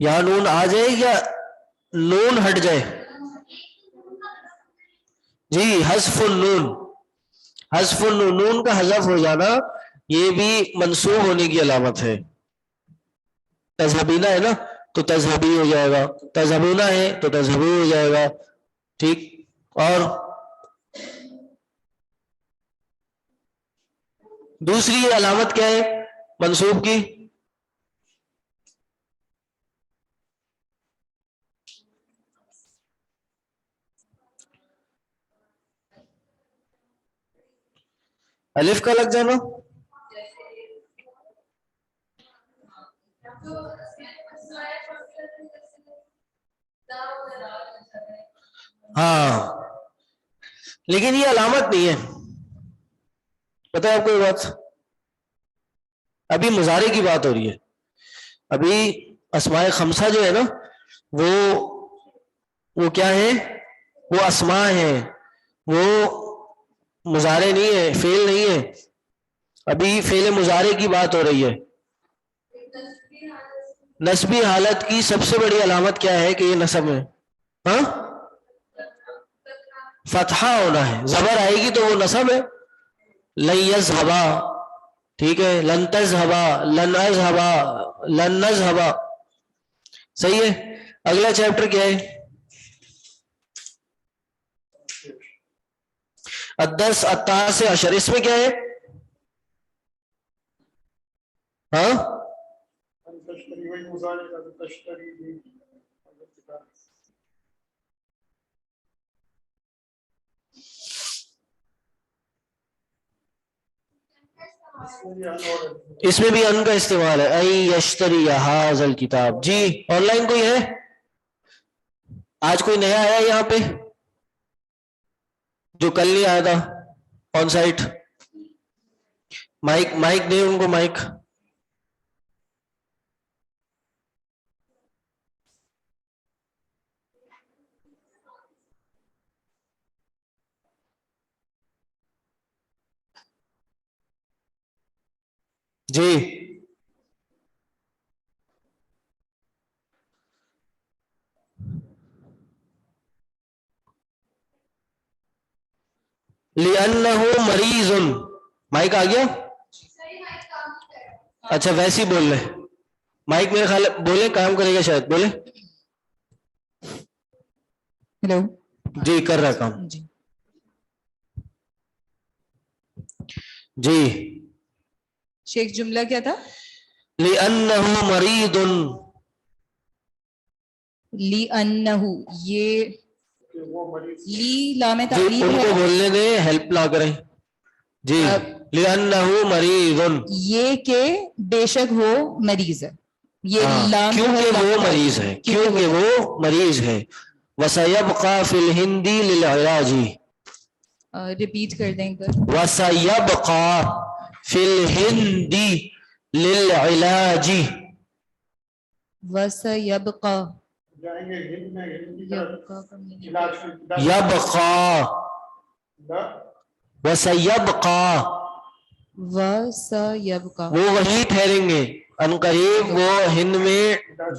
یا نون آ جائے یا نون ہٹ جائے؟ جی، حذف النون. حذف النون، نون کا حذف ہو جانا یہ بھی منصوب ہونے کی علامت ہے. تذہبینہ ہے نا تو تذہبی ہو جائے گا، تذہبونہ ہے تو تذہبی ہو جائے گا. ٹھیک، اور دوسری علامت کیا ہے منصوب کی؟ الف کا لگ جانا. ہاں، لیکن یہ علامت نہیں ہے. پتہ ہے آپ کو یہ بات؟ ابھی مضارع کی بات ہو رہی ہے. ابھی اسماء خمسہ جو ہے نا وہ کیا ہے؟ وہ اسماء ہیں، وہ مضارع نہیں ہے، فعل نہیں ہے. ابھی فعل مضارع کی بات ہو رہی ہے. نسبی حالت کی سب سے بڑی علامت کیا ہے کہ یہ نصب ہے؟ ہاں، فتحہ ہونا ہے. زبر آئے گی تو وہ نصب ہے. لن یذھبا، ٹھیک ہے، لن تذھبا، لن اذھبا، لن نذھبا. صحیح ہے. اگلا چیپٹر کیا ہے؟ الدرس التاسع عشر. اس میں کیا ہے؟ ہاں، اس میں بھی ان کا استعمال ہے. ای یشتری ھذا الکتاب. جی، آن لائن کوئی ہے؟ آج کوئی نیا آیا یہاں پہ جو کل نہیں آیا تھا آن سائٹ؟ مائک دے ان کو مائک. جی، لِأَنَّهُ مَرِيضٌ. مائک آ گیا؟ اچھا، ویسے ہی بول لیں. مائک میرے خیال بولے کام کرے گا شاید. بولے. ہیلو. جی، کر رہا کام. جی، شیخ جملہ کیا تھا؟ لِأَنَّهُ مَرِيضٌ. لِأَنَّهُ، یہ لی لام جی، تعلیل ان ہے. کو بولنے دیں، ہیلپ نہ کریں. جی، لِأَنَّهُ مَرِيضٌ. یہ کہ بے شک وہ مریض ہے. یہ لام کیونکہ وہ مریض ہے، کیونکہ وہ مریض ہے. وَسَيَبْقَى فِي الْهِنْدِ لِلْعِلَاجِ. ریپیٹ کر دیں گے. وَسَيَبْقَى فِي الْهِنْدِ لِلْعِلَاجِ. وَسَيَبْقَى يبقى وسيبقى. وَسَيَبْقَى، وہ وہیں ٹھہریں گے ان قریب، وہ ہند میں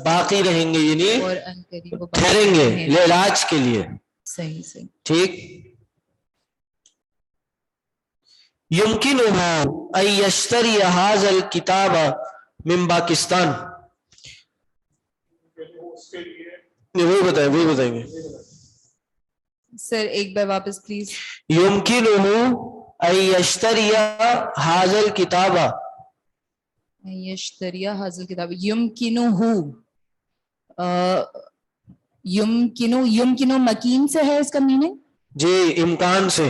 باقی رہیں گے، یعنی اور ان قریب وہ ٹھہریں گے علاج کے لیے. صحیح صحیح. ٹھیک. يمكنه أن يشتري هذا الكتاب من پاکستان. وہی بتائیں گے. سر ایک بار واپس پلیز. يمكنه أن يشتري هذا الكتاب. یشتری حاضر کتاب. یمکنو مکین سے ہے اس کا میننگ. جی امکان سے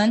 1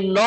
9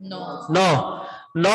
9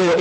2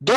2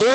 2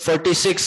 46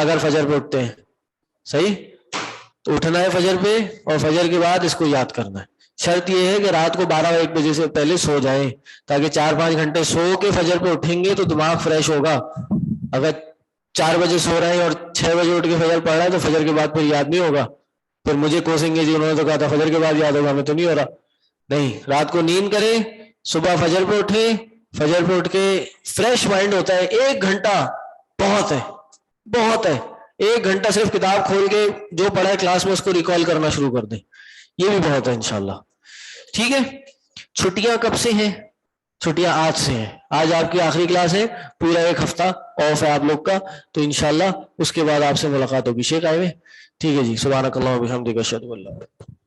اگر فجر پہ اٹھتے ہیں. صحیح؟ تو اٹھنا ہے فجر پہ اور فجر کے بعد اس کو یاد کرنا ہے. شرط یہ ہے کہ رات کو 12-1 بجے سے پہلے سو جائیں تاکہ 4-5 گھنٹے سو کے فجر پہ اٹھیں گے تو دماغ فریش ہوگا. اگر 4 بجے سو رہے ہیں اور 6 بجے اٹھ کے فجر پڑھ رہا ہے تو فجر کے بعد پھر یاد نہیں ہوگا. پھر مجھے کوسیں گے جی انہوں نے تو کہا تھا فجر کے بعد یاد ہوگا, ہمیں تو نہیں ہو رہا. نہیں, رات کو نیند کریں, صبح فجر پہ اٹھیں, فجر پہ اٹھ کے فریش مائنڈ ہوتا ہے. 1 گھنٹہ بہت ہے, بہت ہے. 1 گھنٹہ صرف کتاب کھول کے جو پڑھا ہے کلاس میں اس کو ریکال کرنا شروع کر دیں, یہ بھی بہت ہے انشاءاللہ. ٹھیک ہے. چھٹیاں کب سے ہیں؟ چھٹیاں آج سے ہیں. آج آپ کی آخری کلاس ہے, پورا 1 ہفتہ آف ہے آپ لوگ کا, تو انشاءاللہ اس کے بعد آپ سے ملاقات ہوگی. شیخ آئے ہوئے؟ ٹھیک ہے جی. سبحانک اللہم و بحمدک اشہد ان لا الہ الا انت.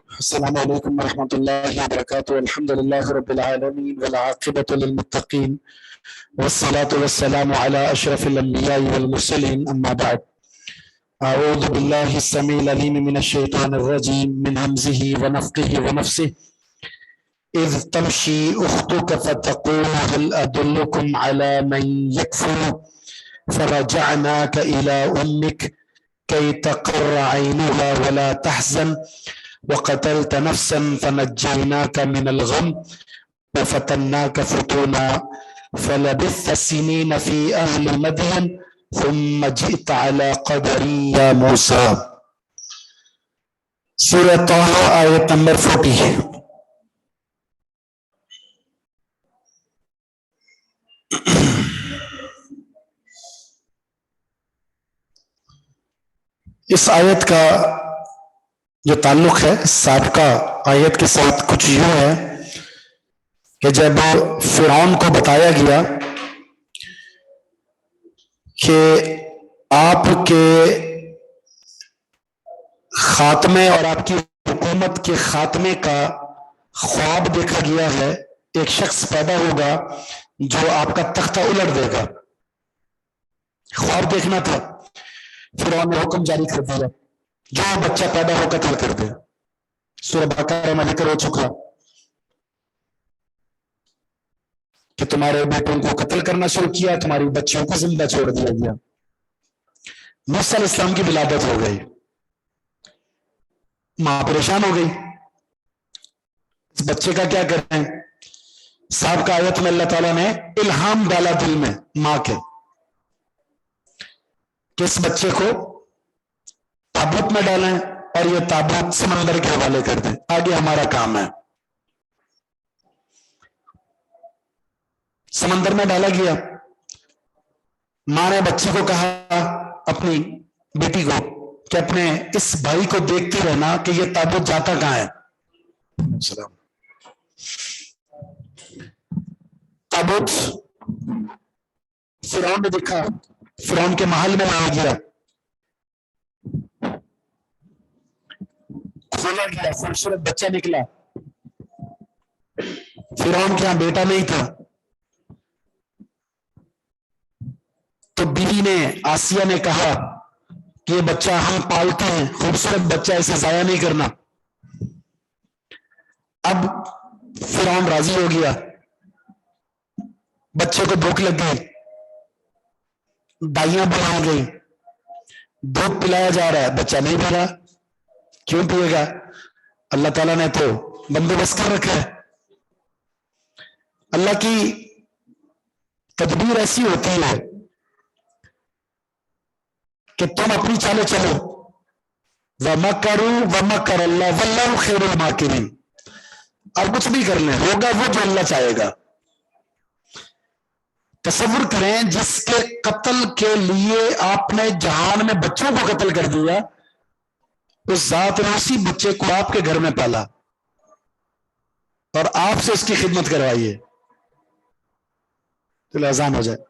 السلام علیکم ورحمۃ اللہ وبرکاتہ. الحمد للہ رب العالمین والعاقبۃ للمتقین والصلاة والسلام علی اشرف الانبیاء والمرسلین. اما بعد, اعوذ باللہ السمیع العلیم من الشیطان الرجیم من ہمزہ ونفخہ ونفثہ. اذ تمشی اختک فتقول هل ادلکم علی من یکفر فرجعناک الی امک کی تقر عینها ولا تحزن وقتلت نفسا فنجيناك من الغم وفتناك فتونا فلبثت سنين في أهل مدين ثم جئت على قدري يا موسى. سورة طه آية نمبر 40. اس آیت کا جو تعلق ہے سابقہ آیت کے ساتھ کچھ یوں ہے کہ جب فرعون کو بتایا گیا کہ آپ کے خاتمے اور آپ کی حکومت کے خاتمے کا خواب دیکھا گیا ہے, ایک شخص پیدا ہوگا جو آپ کا تختہ الٹ دے گا. خواب دیکھنا تھا, فرعون نے حکم جاری کر دیا جو بچہ پیدا ہو قتل کر دے. سورہ بقرہ میں ذکر ہو چکا کہ تمہارے بیٹوں کو قتل کرنا شروع کیا, تمہاری بچیوں کو زندہ چھوڑ دیا گیا. موسیٰ علیہ السلام کی ولادت ہو گئی, ماں پریشان ہو گئی, اس بچے کا کیا کریں؟ صاحب کا آیت میں اللہ تعالیٰ نے الہام ڈالا دل میں ماں کے کہ اس بچے کو تابوت میں ڈالیں اور یہ تابوت سمندر کے حوالے کر دیں، آگے ہمارا کام ہے۔ سمندر میں ڈالا گیا، ماں نے بچی کو کہا، اپنی بیٹی کو، کہ اپنے اس بھائی کو دیکھتے رہنا کہ یہ تابوت جاتا کہاں ہے۔ تابوت فرعون نے دیکھا، فرعون کے محل میں لایا گیا، کھولا گیا، خوبصورت بچہ نکلا۔ فرعون کے یہاں بیٹا نہیں تھا، تو بیوی نے، آسیہ نے کہا کہ یہ بچہ ہم پالتے ہیں، خوبصورت بچہ، اسے ضائع نہیں کرنا۔ اب فرعون راضی ہو گیا، بچے کو بھوک لگ گئی، دائیاں بڑھا گئی، دودھ پلایا جا رہا ہے، بچہ نہیں پی رہا۔ کیوں پیے گا؟ اللہ تعالیٰ نے تو بندوبست کر رکھا ہے۔ اللہ کی تدبیر ایسی ہوتی ہے کہ تم اپنی چالیں چلو، وَمَكَرُوا وَمَكَرَ اللَّهُ وَاللَّهُ خَيْرُ الْمَاكِرِينَ، اور کچھ بھی کر لیں، ہوگا وہ جو اللہ چاہے گا۔ تصور کریں جس کے قتل کے لیے آپ نے جہان میں بچوں کو قتل کر دیا، اس ذات نے اسی بچے کو آپ کے گھر میں پالا اور آپ سے اس کی خدمت کروائی ہے۔ چلو اذان ہو جائے۔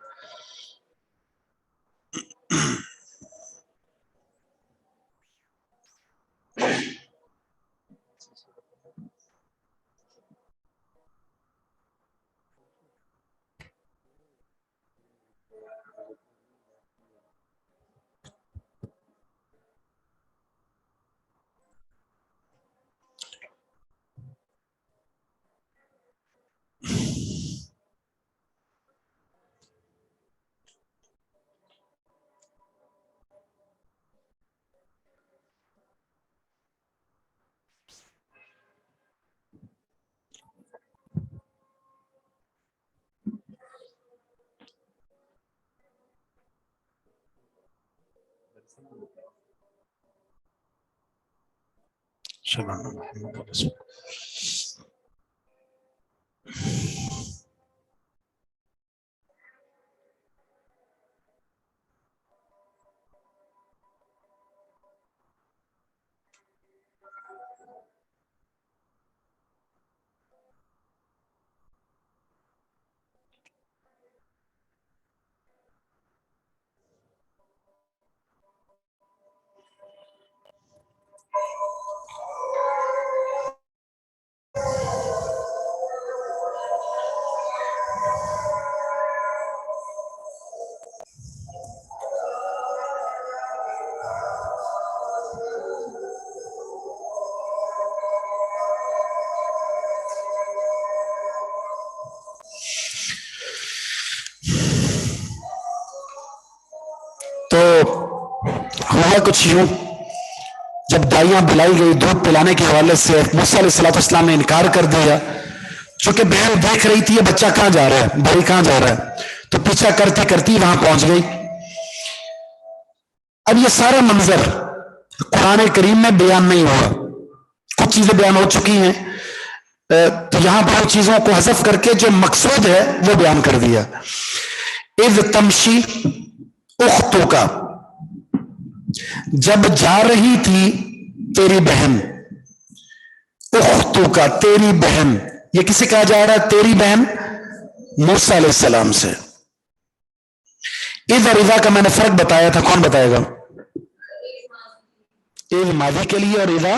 تو ہوا کچھ یوں، جب دائیاں بلائی گئی دودھ پلانے کے حوالے سے، موسیٰ علیہ السلام نے انکار کر دیا، چونکہ بہن دیکھ رہی تھی یہ بچہ کہاں جا رہا ہے، بھائی کہاں جا رہا ہے، تو پیچھا کرتے کرتی وہاں پہنچ گئی۔ اب یہ سارا منظر قرآن کریم میں بیان نہیں ہوا، کچھ چیزیں بیان ہو چکی ہیں، تو یہاں پر چیزوں کو حذف کر کے جو مقصود ہے وہ بیان کر دیا۔ اذ تمشی اختو کا، جب جا رہی تھی تیری بہن، اختو کا تیری بہن، یہ کسے کہا جا رہا ہے؟ تیری بہن موسیٰ علیہ السلام سے۔ اذ اور اذا کا میں نے فرق بتایا تھا، کون بتائے گا؟ اذ ماضی کے لیے اور اذا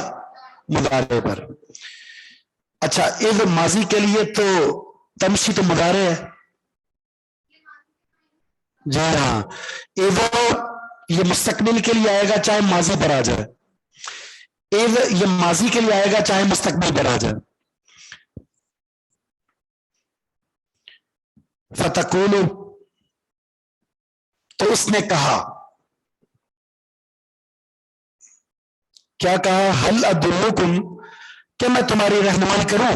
مضارع پر۔ اچھا، اذ ماضی کے لیے تو تمشی تو مضارع ہے، جی ہاں، اذ یہ مستقبل کے لیے آئے گا چاہے ماضی پر آ جائے، اذ یہ ماضی کے لیے آئے گا چاہے مستقبل پر آ جائے۔ فتقولو، تو اس نے کہا، کیا کہا؟ حل ادلکم، کہ میں تمہاری رہنمائی کروں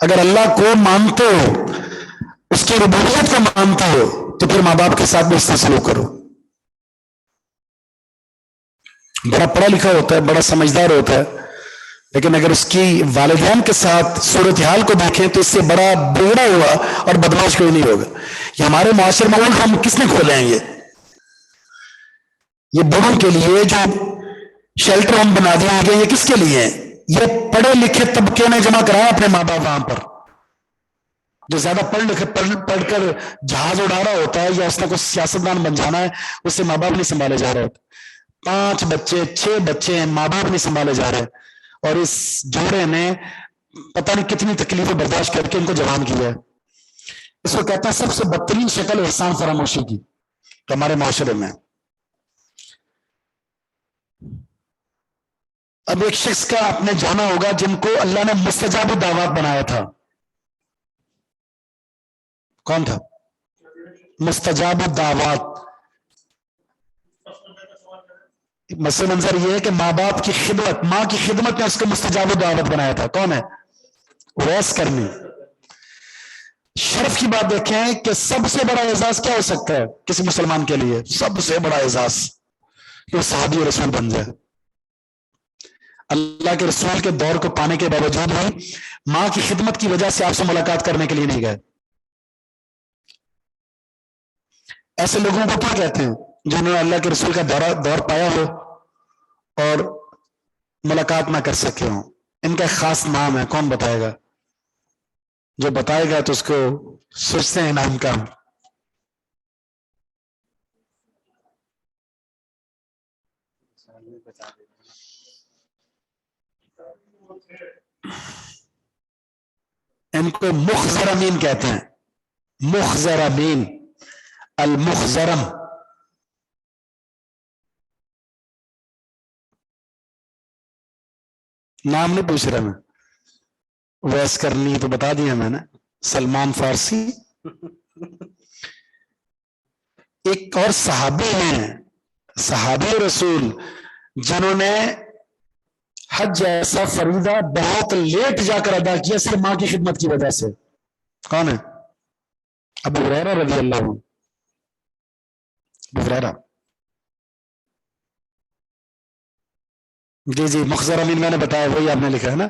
اگر اللہ کو مانتے ہو، اس کی ربوبیت کو مانتے ہو، تو پھر ماں باپ کے ساتھ بھی اس طرح سلوک کرو. بڑا پڑھا لکھا ہوتا ہے، بڑا سمجھدار ہوتا ہے، لیکن اگر اس کی والدین کے ساتھ صورتحال کو دیکھیں تو اس سے بڑا بگڑا ہوا اور بدماش کوئی نہیں ہوگا. یہ ہمارے معاشرے میں ہم کس نے کھولے ہیں؟ یہ بڑوں کے لیے جو شیلٹر ہوم بنا دیا گیا، یہ کس کے لیے ہیں؟ یہ پڑھے لکھے طبقے نے جمع کرایا اپنے ماں باپ وہاں پر. جو زیادہ پڑھ کر جہاز اڑا رہا ہوتا ہے یا اس نے کچھ سیاستدان بن جانا ہے، اس سے ماں باپ نہیں سنبھالے جا رہے ہوتے. 5 بچے 6 بچے ہیں، ماں باپ نہیں سنبھالے جا رہے، اور اس جوڑے نے پتہ نہیں کتنی تکلیفیں برداشت کر کے ان کو جوان کیا ہے. اس کو کہتے ہیں سب سے بدترین شکل احسان فراموشی کی ہمارے معاشرے میں. اب ایک شخص کا آپ نے جانا ہوگا جن کو اللہ نے مستجاب الدعوات بنایا تھا. کون تھا مستجاب الدعوات؟ مسئلہ منظر یہ ہے کہ ماں باپ کی خدمت، ماں کی خدمت نے اس کو مستجاب الدعوت بنایا تھا. کون ہے؟ اویس کرنی. شرف کی بات دیکھیں کہ سب سے بڑا اعزاز کیا ہو سکتا ہے کسی مسلمان کے لیے؟ سب سے بڑا اعزاز کہ وہ صحابی رسول بن جائے. اللہ کے رسول کے دور کو پانے کے باوجود بھی ماں کی خدمت کی وجہ سے آپ سے ملاقات کرنے کے لیے نہیں گئے. ایسے لوگوں کو کیا کہتے ہیں جنہوں نے اللہ کے رسول کا دور پایا ہو اور ملاقات نہ کر سکے ہوں؟ ان کا خاص نام ہے. کون بتائے گا؟ جو بتائے گا تو اس کو سوچتے ہیں نام کا. ان کو مخزرمین کہتے ہیں. مخزرمین، المخزرم. نام نہیں پوچھ رہا میں، ویس کرنی تو بتا دیا میں نے. سلمان فارسی. ایک اور صحابی ہیں، صحابی رسول، جنہوں نے حج جیسا فریضہ بہت لیٹ جا کر ادا کیا صرف ماں کی خدمت کی وجہ سے. کون ہے؟ ابو ہریرہ رضی اللہ عنہ. ابو ہریرہ. جی مخزر امین میں نے بتایا، وہی آپ نے لکھا ہے نا.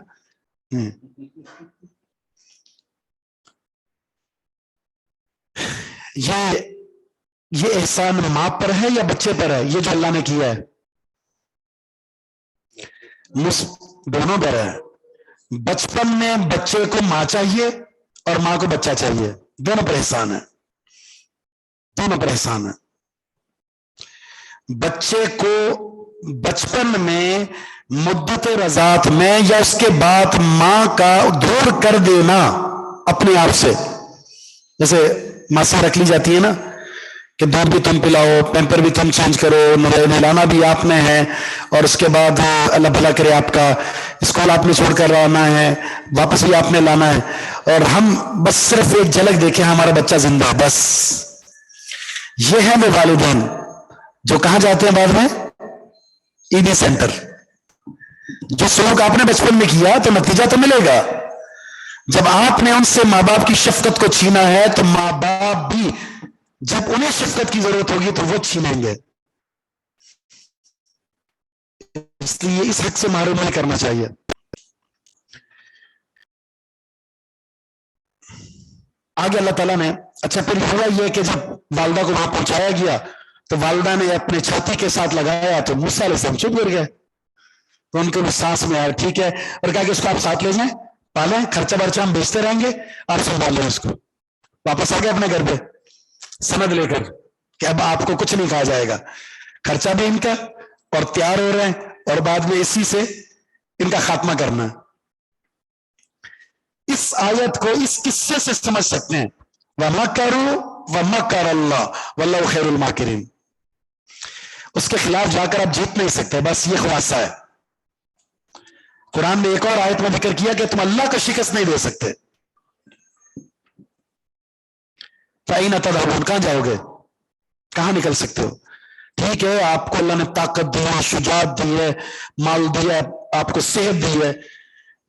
یہ احسان ماں پر ہے یا بچے پر ہے؟ یہ جو اللہ نے کیا ہے دونوں پر ہے. بچپن میں بچے کو ماں چاہیے اور ماں کو بچہ چاہیے. دونوں پر احسان ہے، دونوں پر احسان ہے. بچے کو بچپن میں مدت رضاعت میں یا اس کے بعد ماں کا دور کر دینا اپنے آپ سے، جیسے ماں سے رکھ لی جاتی ہے نا کہ دودھ بھی تم پلاؤ، پیمپر بھی تم چینج کرو، نہلانا بھی آپ نے ہے، اور اس کے بعد اللہ بھلا کرے آپ کا اسکول آپ نے چھوڑ کر لانا ہے، واپس بھی آپ نے لانا ہے، اور ہم بس صرف ایک جھلک دیکھیں ہمارا بچہ زندہ ہے بس. یہ ہیں وہ والدین جو کہاں جاتے ہیں بعد میں؟ ایڈی سینٹر. جو سلوک آپ نے بچپن میں کیا تو نتیجہ تو ملے گا. جب آپ نے ان سے ماں باپ کی شفقت کو چھینا ہے تو ماں باپ بھی جب انہیں شفقت کی ضرورت ہوگی تو وہ چھینیں گے. اس لیے اس حق سے محروم نہیں کرنا چاہیے. آگے اللہ تعالیٰ نے اچھا پھر ہوا یہ کہ جب والدہ کو وہاں پہنچایا گیا تو والدہ نے اپنے چھاتی کے ساتھ لگایا تو موسیٰ علیہ السلام چپ گر گئے. تو ان کو سانس میں آیا ٹھیک ہے، اور کہا کہ اس کو آپ ساتھ لے جائیں، پالیں، خرچہ برچہ ہم بیچتے رہیں گے، آپ سنبھال لیں اس کو. واپس آ گئے اپنے گھر پہ سند لے کر کہ اب آپ کو کچھ نہیں کہا جائے گا، خرچہ بھی ان کا اور تیار ہو رہے ہیں، اور بعد میں اسی سے ان کا خاتمہ کرنا. اس آیت کو اس قصے سے سمجھ سکتے ہیں. وَمَكَرُوا وَمَكَرَ اللَّهُ وَاللَّهُ خَيْرُ الْمَاكِرِينَ. اس کے خلاف جا کر آپ جیت نہیں سکتے. بس یہ خلاصہ ہے. قرآن نے ایک اور آیت میں ذکر کیا کہ تم اللہ کو شکست نہیں دے سکتے. فَأَيْنَ تَذْهَبُونَ. کہاں جاؤ گے؟ کہاں نکل سکتے ہو؟ ٹھیک ہے آپ کو اللہ نے طاقت دی ہے، شجاعت دی ہے، مال دی ہے، آپ کو صحت دی ہے،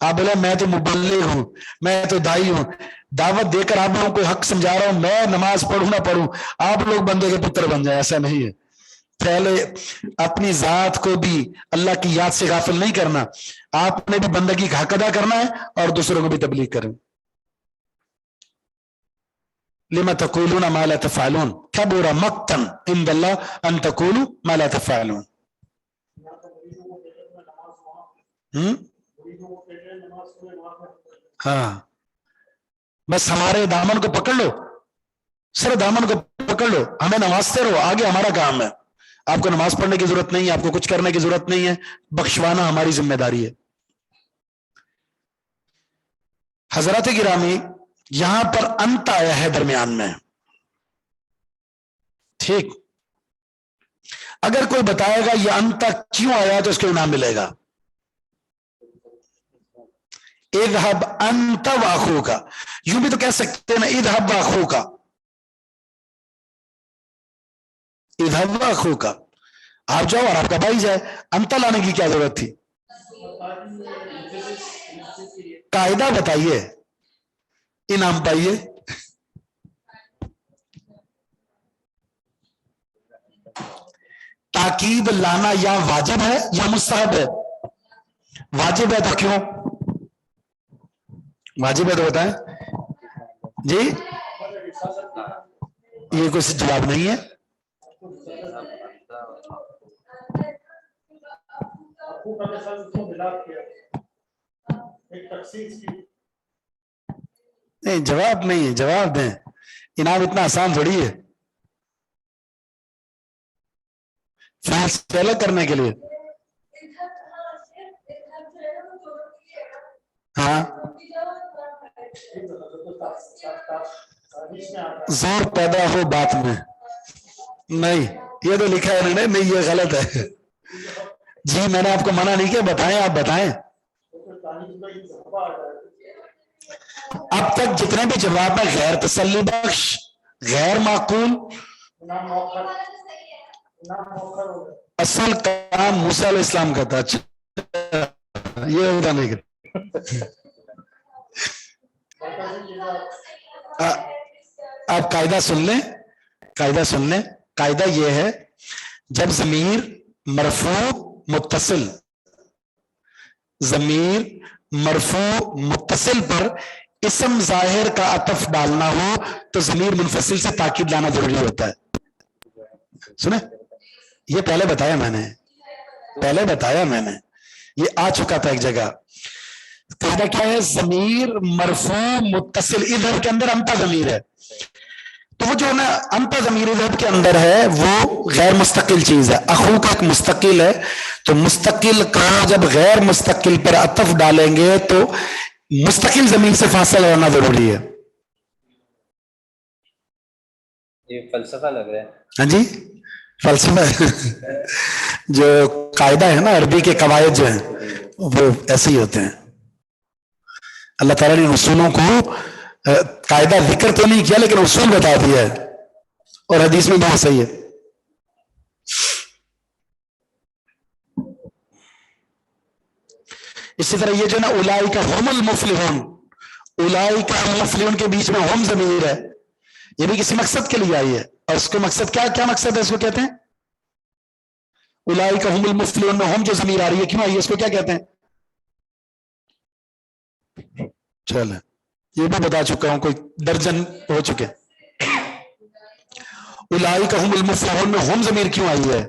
آپ بولے میں تو مبلغ ہوں، میں تو دائی ہوں، دعوت دے کر آپ لوگوں کو حق سمجھا رہا ہوں، میں نماز پڑھوں نہ پڑھوں آپ لوگ بندے کے پتر بن جائیں، ایسا نہیں ہے۔ پہلے اپنی ذات کو بھی اللہ کی یاد سے غافل نہیں کرنا، آپ نے بھی بندگی کا حق ادا کرنا ہے اور دوسروں کو بھی تبلیغ کریں۔ لما تقولون ما لا تفعلون كبر مقتا عند الله ان تقولوا ما لا تفعلون۔ ہاں بس ہمارے دامن کو پکڑ لو، صرف دامن کو پکڑ لو، ہمیں نمازتے رہو، آگے ہمارا کام ہے، آپ کو نماز پڑھنے کی ضرورت نہیں ہے، آپ کو کچھ کرنے کی ضرورت نہیں ہے، بخشوانا ہماری ذمہ داری ہے۔ حضرات گرامی یہاں پر انت آیا ہے درمیان میں، ٹھیک، اگر کوئی بتائے گا یہ انت کیوں آیا تو اس کو انعام ملے گا۔ اذهب انت واخوک، یوں بھی تو کہہ سکتے ہیں نا اذهب واخوک، اذهب واخوک، آپ جاؤ اور آپ کا بھائی جائے، انت لانے کی کیا ضرورت تھی؟ قاعدہ بتائیے، انعام پائیے۔ تاکید لانا یا واجب ہے یا مستحب ہے؟ واجب ہے تو کیوں؟ واجب ہے تو بتائیں جی، یہ کوئی جواب نہیں ہے۔ نہیں جواب نہیں ہے، جواب دیں، انعام اتنا آسان تھوڑی ہے فیصلہ کرنے کے لیے۔ ہاں زور پیدا ہو بات میں، نہیں یہ تو لکھا ہے انہوں نے، نہیں یہ غلط ہے جی، میں نے آپ کو منع نہیں کیا، بتائیں آپ بتائیں۔ اب تک جتنے بھی جواب میں غیر تسلی بخش، غیر معقول، اصل کام موسیٰ علیہ السلام کا تھا، یہ ہوتا نہیں کرتا۔ آپ قاعدہ سن لیں، قاعدہ سن لیں، قاعدہ یہ ہے جب ضمیر مرفوع متصل، ضمیر مرفوع متصل پر اسم ظاہر کا عطف ڈالنا ہو تو ضمیر منفصل سے تاکید لانا ضروری ہوتا ہے۔ سنیں یہ پہلے بتایا میں نے، پہلے بتایا میں نے، یہ آ چکا تھا ایک جگہ۔ قاعدہ کیا ہے؟ ضمیر مرفوع متصل، ادھر کے اندر انت ضمیر ہے، تو وہ جو نا انت ضمیر ادھر کے اندر ہے وہ غیر مستقل چیز ہے، اخو کا ایک مستقل ہے، تو مستقل کا جب غیر مستقل پر عطف ڈالیں گے تو مستقل ضمیر سے فاصلہ ہونا ضروری ہے۔ یہ فلسفہ لگ رہا ہے۔ ہاں جی فلسفہ جو قاعدہ ہے نا عربی کے قواعد جو ہیں وہ ایسے ہی ہوتے ہیں۔ اللہ تعالیٰ نے اصولوں کو قاعدہ ذکر تو نہیں کیا لیکن اصول بتا دیا ہے، اور حدیث میں بہت صحیح ہے۔ اسی طرح یہ جو نا اولئک هم المفلحون، اولئک المفلحون کے بیچ میں ہم ضمیر ہے، یہ بھی کسی مقصد کے لیے آئی ہے، اور اس کو مقصد کیا مقصد ہے؟ اس کو کہتے ہیں اولئک هم المفلحون میں ہم جو ضمیر آ رہی ہے کیوں آئی ہے؟ اس کو کیا کہتے ہیں؟ چلیں یہ بھی بتا چکا ہوں، کوئی درجن ہو چکے۔ اولئک هم المفلحون میں ہم ضمیر کیوں آئی ہے؟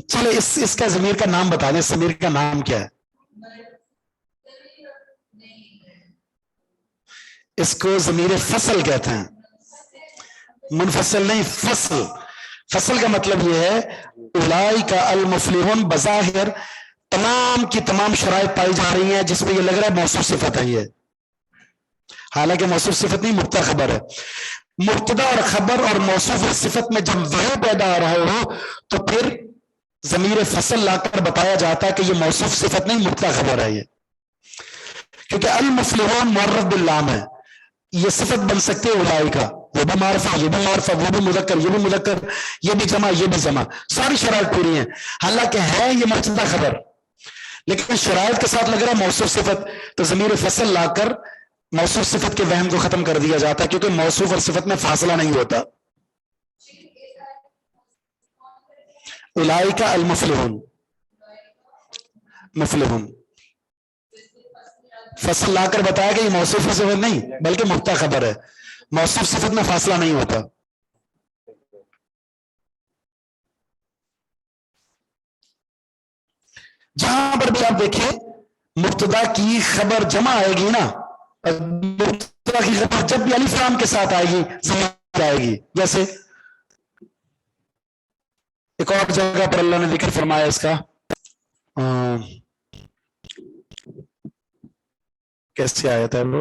چلے اس کا ضمیر کا نام بتا دیں، ضمیر کا نام کیا ہے؟ اس کو ضمیر فصل کہتے ہیں، منفصل نہیں، فصل۔ فصل کا مطلب یہ ہے اولئک المفلحون بظاہر تمام کی تمام شرائط پائی جا رہی ہیں جس میں یہ لگ رہا ہے موصوف صفت ہے یہ، حالانکہ موصوف صفت نہیں، مبتدا خبر ہے۔ مبتدا اور خبر اور موصوف صفت میں جب وہی پیدا ہو رہا ہو تو پھر ضمیر فصل لا کر بتایا جاتا ہے کہ یہ موصوف صفت نہیں، مبتدا خبر ہے یہ، کیونکہ المفلحون معرف باللام ہے، یہ صفت بن سکتے ہیں اولائے کا، وہ بھی معرفہ، یہ بھی معرفہ، وہ بھی مذکر، یہ بھی مذکر، یہ بھی جمع، یہ بھی جمع، ساری شرائط پوری ہیں، حالانکہ ہے یہ مبتدا خبر، لیکن شرائط کے ساتھ لگ رہا ہے موصوف صفت، تو ضمیر فصل لا کر موصوف صفت کے وہم کو ختم کر دیا جاتا ہے، کیونکہ موصوف اور صفت میں فاصلہ نہیں ہوتا. اولئک المفلحون، مفلحون فصل لا کر بتایا کہ یہ موصوف صفت نہیں بلکہ مبتدا خبر ہے، موصوف صفت میں فاصلہ نہیں ہوتا. جہاں پر بھی آپ دیکھیں مبتدا کی خبر جمع آئے گی نا، مبتدا کی خبر جب بھی الف لام کے ساتھ آئے گی ضمیر آئے گی. جیسے ایک اور جگہ پر اللہ نے ذکر فرمایا اس کا، کیسی آیت ہے وہ،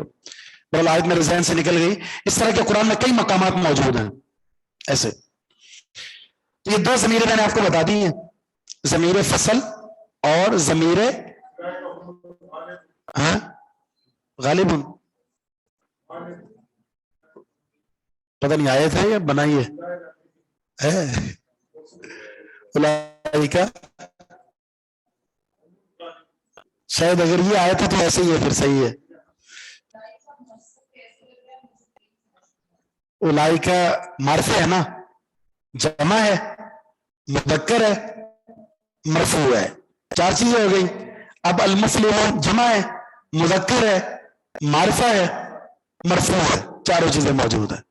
بہرحال آیت میرے ذہن سے نکل گئی. اس طرح کے قرآن میں کئی مقامات موجود ہیں ایسے. یہ دو ضمیریں میں نے آپ کو بتا دی ہیں، ضمیر فصل اور ضمیر غالب. پتہ نہیں آیت ہے یا بنائی ہے. اولئک، شاید اگر یہ آیت ہے تو ایسے ہی ہے، پھر صحیح ہے. اولئک معرفہ ہے نا، جمع ہے، مذکر ہے، مرفوع ہے، چار چیزیں ہو گئی. اب المفلحون جمع ہے، مذکر ہے، معرفہ ہے، مرفوع ہے، چاروں چیزیں موجود ہیں.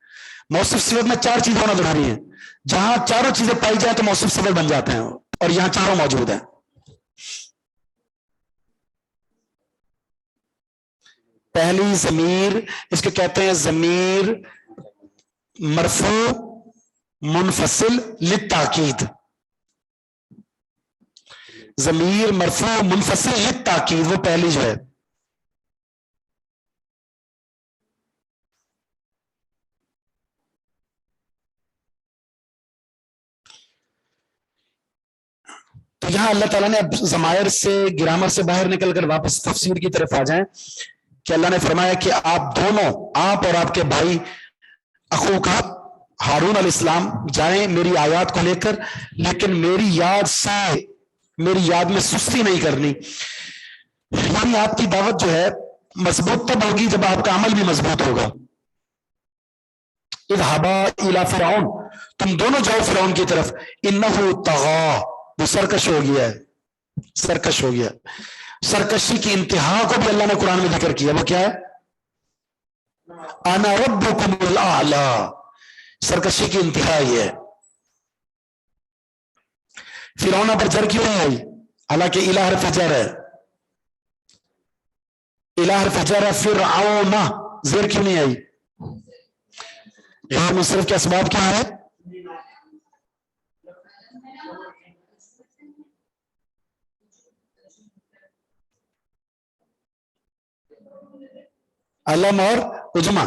موصوف صفت میں چار چیزیں ہونا ضروری ہیں، جہاں چاروں چیزیں پائی جائیں تو موصوف صفت بن جاتے ہیں، اور یہاں چاروں موجود ہیں. پہلی ضمیر اس کو کہتے ہیں ضمیر مرفوع منفصل للتاکید. ضمیر مرفوع منفصل للتاکید، وہ پہلی جو ہے. تو یہاں اللہ تعالیٰ نے اب ضمائر سے، گرامر سے باہر نکل کر واپس تفسیر کی طرف آ جائیں کہ اللہ نے فرمایا کہ آپ دونوں، آپ اور آپ کے بھائی اخو کا ہارون علیہ السلام جائیں میری آیات کو لے کر، لیکن میری یاد میں سستی نہیں کرنی. یعنی آپ کی دعوت جو ہے مضبوط تب ہوگی جب آپ کا عمل بھی مضبوط ہوگا. اذهبا الى فرعون، تم دونوں جاؤ فرعون کی طرف، انه طغى، وہ سرکش ہو گیا ہے، سرکش ہو گیا. سرکشی کی انتہا کو بھی اللہ نے قرآن میں ذکر کیا، وہ کیا ہے؟ انا ربکم الاعلی، سرکشی کی انتہا یہ ہے. فرعون پر جر کیوں نہیں آئی؟ حالانکہ الہ حرف جر ہے، الہ حرف جر ہے. فرعون زیر کیوں نہیں آئی؟ یہاں مصرف کے اسباب کیا ہے؟ علم اور اجمع.